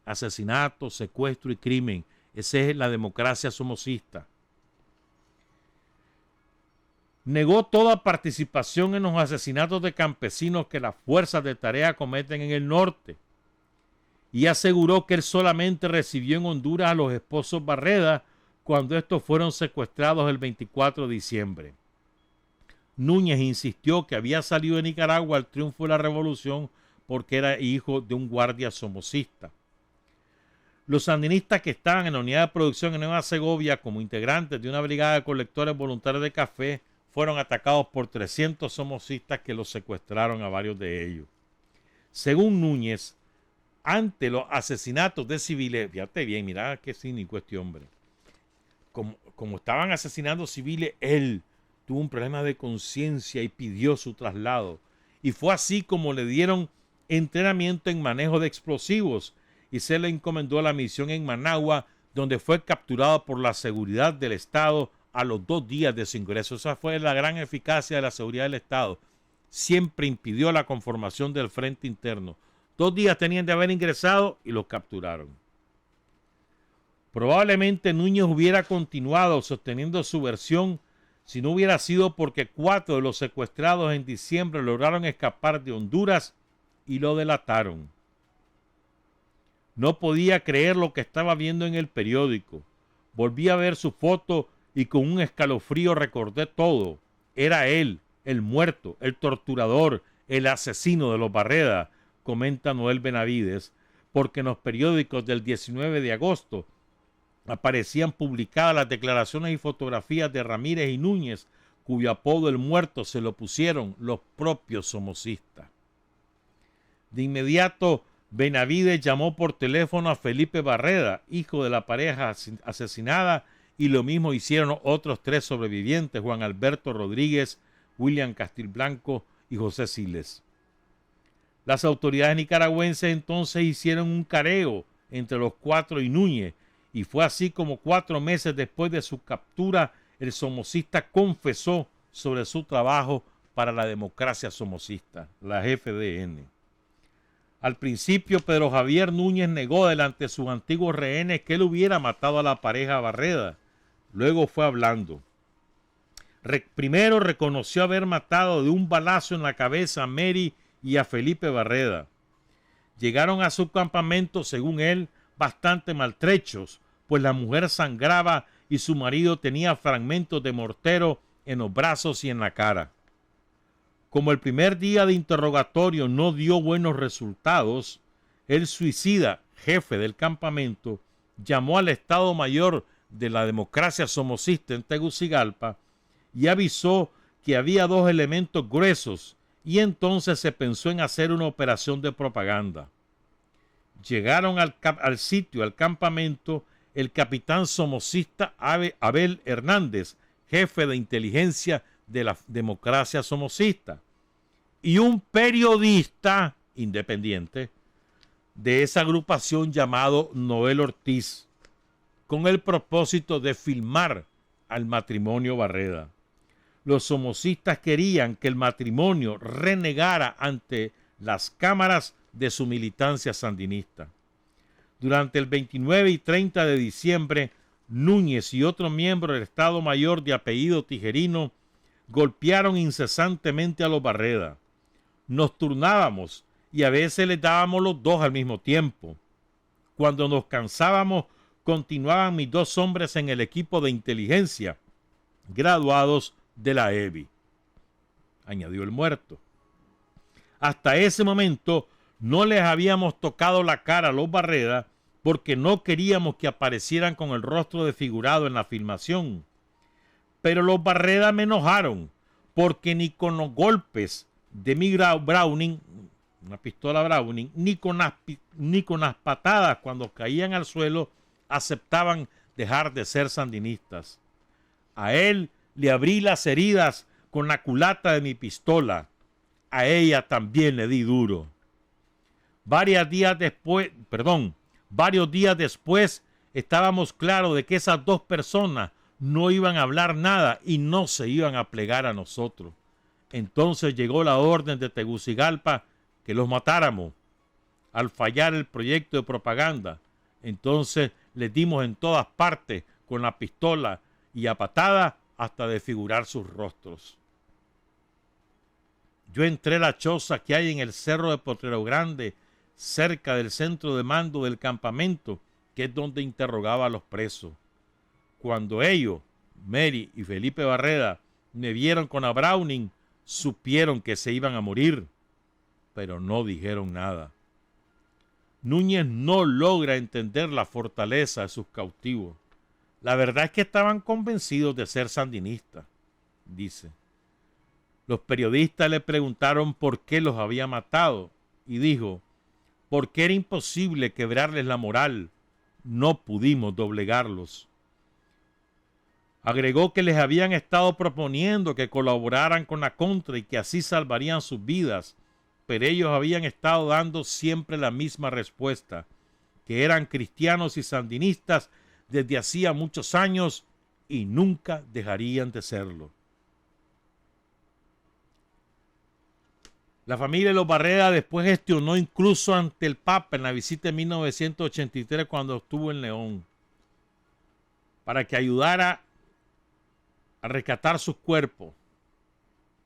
Asesinato, secuestro y crimen. Esa es la democracia somocista. Negó toda participación en los asesinatos de campesinos que las fuerzas de tarea cometen en el norte y aseguró que él solamente recibió en Honduras a los esposos Barreda cuando estos fueron secuestrados el 24 de diciembre. Núñez insistió que había salido de Nicaragua al triunfo de la revolución porque era hijo de un guardia somocista. Los sandinistas que estaban en la unidad de producción en Nueva Segovia como integrantes de una brigada de colectores voluntarios de café fueron atacados por 300 somocistas que los secuestraron a varios de ellos. Según Núñez, ante los asesinatos de civiles, fíjate bien, mira qué cínico este hombre, como estaban asesinando civiles, él tuvo un problema de conciencia y pidió su traslado. Y fue así como le dieron entrenamiento en manejo de explosivos y se le encomendó la misión en Managua, donde fue capturado por la seguridad del Estado a los 2 días de su ingreso. Esa fue la gran eficacia de la seguridad del Estado. Siempre impidió la conformación del frente interno. 2 días tenían de haber ingresado y los capturaron. Probablemente Núñez hubiera continuado sosteniendo su versión si no hubiera sido porque 4 de los secuestrados en diciembre lograron escapar de Honduras y lo delataron. No podía creer lo que estaba viendo en el periódico. Volví a ver su foto y con un escalofrío recordé todo. Era él, el muerto, el torturador, el asesino de los Barreda, comenta Noel Benavides, porque en los periódicos del 19 de agosto aparecían publicadas las declaraciones y fotografías de Ramírez y Núñez, cuyo apodo el muerto se lo pusieron los propios somocistas. De inmediato, Benavides llamó por teléfono a Felipe Barreda, hijo de la pareja asesinada, y lo mismo hicieron otros 3 sobrevivientes, Juan Alberto Rodríguez, William Castilblanco y José Siles. Las autoridades nicaragüenses entonces hicieron un careo entre los 4 y Núñez, y fue así como 4 meses después de su captura, el somocista confesó sobre su trabajo para la democracia somocista, la FDN. Al principio, Pedro Javier Núñez negó delante de sus antiguos rehenes que él hubiera matado a la pareja Barreda. Luego fue hablando. Primero reconoció haber matado de un balazo en la cabeza a Mary y a Felipe Barreda. Llegaron a su campamento, según él, bastante maltrechos, pues la mujer sangraba y su marido tenía fragmentos de mortero en los brazos y en la cara. Como el primer día de interrogatorio no dio buenos resultados, el suicida, jefe del campamento, llamó al Estado Mayor de la democracia somocista en Tegucigalpa y avisó que había 2 elementos gruesos, y entonces se pensó en hacer una operación de propaganda. Llegaron al sitio, al campamento, el capitán somocista Abel Hernández, jefe de inteligencia de la democracia somocista, y un periodista independiente de esa agrupación llamado Noel Ortiz, con el propósito de filmar al matrimonio Barreda. Los somocistas querían que el matrimonio renegara ante las cámaras de su militancia sandinista. Durante el 29 y 30 de diciembre, Núñez y otro miembro del Estado Mayor de apellido Tijerino golpearon incesantemente a los Barreda. Nos turnábamos y a veces les dábamos los 2 al mismo tiempo. Cuando nos cansábamos, continuaban mis 2 hombres en el equipo de inteligencia, graduados de la EBI, añadió el muerto. Hasta ese momento no les habíamos tocado la cara a los Barreda porque no queríamos que aparecieran con el rostro desfigurado en la filmación. Pero los Barreda me enojaron porque ni con los golpes de mi Browning, una pistola Browning, ni con las patadas cuando caían al suelo aceptaban dejar de ser sandinistas. A él le abrí las heridas con la culata de mi pistola. A ella también le di duro. Varios días después estábamos claros de que esas 2 personas no iban a hablar nada y no se iban a plegar a nosotros. Entonces llegó la orden de Tegucigalpa que los matáramos. Al fallar el proyecto de propaganda, entonces les dimos en todas partes con la pistola y a patada hasta desfigurar sus rostros. Yo entré a la choza que hay en el cerro de Potrero Grande, cerca del centro de mando del campamento, que es donde interrogaba a los presos. Cuando ellos, Mary y Felipe Barreda, me vieron con la Browning, supieron que se iban a morir, pero no dijeron nada. Núñez no logra entender la fortaleza de sus cautivos. La verdad es que estaban convencidos de ser sandinistas, dice. Los periodistas le preguntaron por qué los había matado y dijo, porque era imposible quebrarles la moral, no pudimos doblegarlos. Agregó que les habían estado proponiendo que colaboraran con la contra y que así salvarían sus vidas, pero ellos habían estado dando siempre la misma respuesta, que eran cristianos y sandinistas desde hacía muchos años y nunca dejarían de serlo. La familia de los Barreda después gestionó incluso ante el Papa en la visita de 1983 cuando estuvo en León, para que ayudara a rescatar sus cuerpos.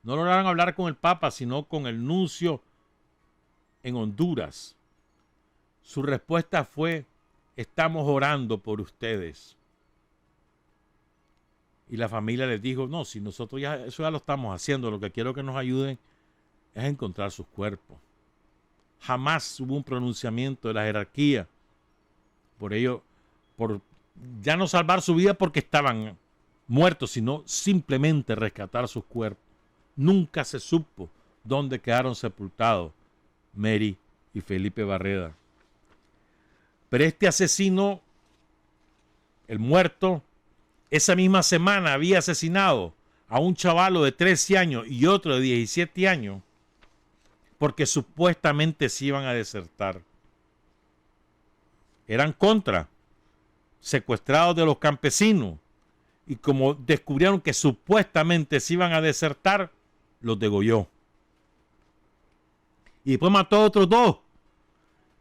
No lograron hablar con el Papa, sino con el nuncio en Honduras. Su respuesta fue, estamos orando por ustedes. Y la familia les dijo, no, si nosotros eso ya lo estamos haciendo, lo que quiero es que nos ayuden es encontrar sus cuerpos. Jamás hubo un pronunciamiento de la jerarquía por ello, por ya no salvar su vida porque estaban muertos, sino simplemente rescatar sus cuerpos. Nunca se supo dónde quedaron sepultados Mary y Felipe Barreda. Pero este asesino, el muerto, esa misma semana había asesinado a un chavalo de 13 años y otro de 17 años porque supuestamente se iban a desertar. Eran secuestrados de los campesinos, y como descubrieron que supuestamente se iban a desertar, los degolló. Y después mató a otros dos.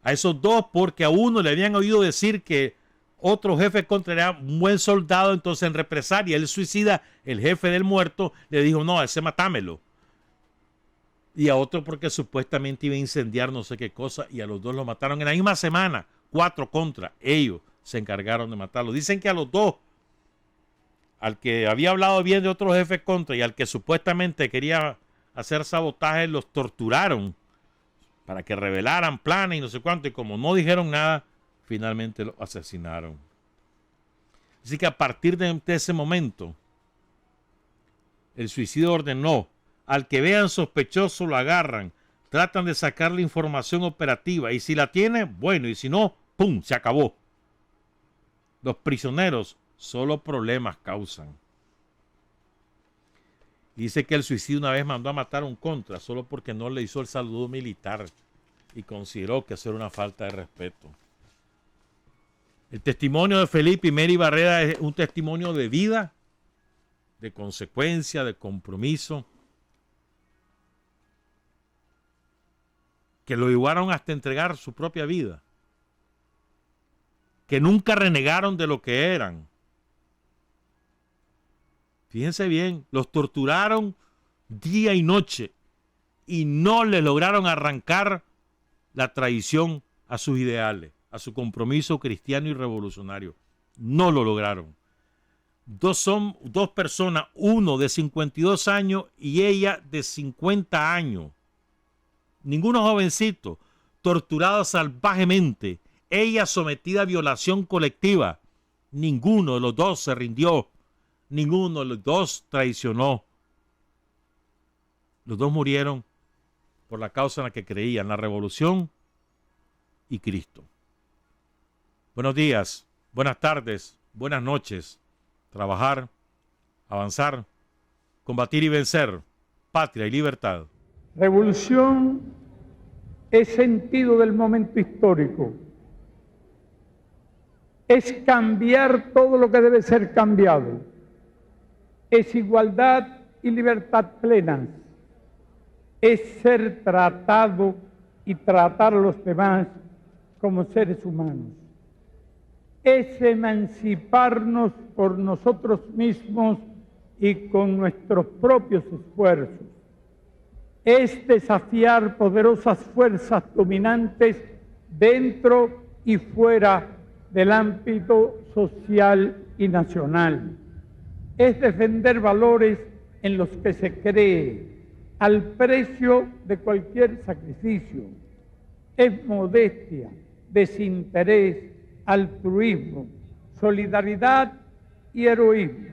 A esos dos porque a uno le habían oído decir que otro jefe contra era un buen soldado, entonces en represalia el suicida, el jefe del muerto, le dijo, no, a ese matámelo. Y a otro porque supuestamente iba a incendiar no sé qué cosa, y a los dos los mataron en la misma semana, 4 contra. Ellos se encargaron de matarlo. Dicen que a los dos, al que había hablado bien de otro jefe contra y al que supuestamente quería hacer sabotaje, los torturaron para que revelaran planes y no sé cuánto, y como no dijeron nada, finalmente lo asesinaron. Así que a partir de ese momento, el suicida ordenó, al que vean sospechoso lo agarran, tratan de sacarle información operativa, y si la tiene, bueno, y si no, ¡pum!, se acabó. Los prisioneros solo problemas causan. Dice que el suicida una vez mandó a matar a un contra solo porque no le hizo el saludo militar y consideró que eso era una falta de respeto. El testimonio de Felipe y Mary Barreda es un testimonio de vida, de consecuencia, de compromiso, que lo llevaron hasta entregar su propia vida, que nunca renegaron de lo que eran. Fíjense bien, los torturaron día y noche y no les lograron arrancar la traición a sus ideales, a su compromiso cristiano y revolucionario. No lo lograron. Son dos personas, uno de 52 años y ella de 50 años. Ninguno jovencito, torturado salvajemente, ella sometida a violación colectiva. Ninguno de los dos se rindió. Ninguno de los dos traicionó. Los dos murieron por la causa en la que creían, la revolución y Cristo. Buenos días, buenas tardes, buenas noches. Trabajar, avanzar, combatir y vencer. Patria y libertad. Revolución es sentido del momento histórico. Es cambiar todo lo que debe ser cambiado. Es igualdad y libertad plenas. Es ser tratado y tratar a los demás como seres humanos. Es emanciparnos por nosotros mismos y con nuestros propios esfuerzos. Es desafiar poderosas fuerzas dominantes dentro y fuera del ámbito social y nacional. Es defender valores en los que se cree, al precio de cualquier sacrificio. Es modestia, desinterés, altruismo, solidaridad y heroísmo.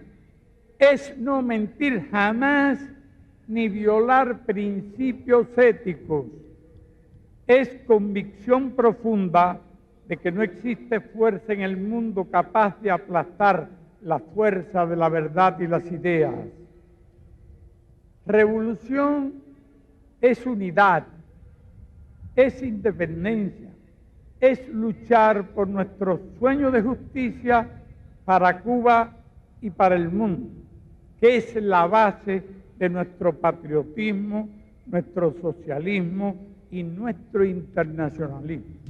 Es no mentir jamás ni violar principios éticos. Es convicción profunda de que no existe fuerza en el mundo capaz de aplastar la fuerza de la verdad y las ideas. Revolución es unidad, es independencia, es luchar por nuestro sueño de justicia para Cuba y para el mundo, que es la base de nuestro patriotismo, nuestro socialismo y nuestro internacionalismo.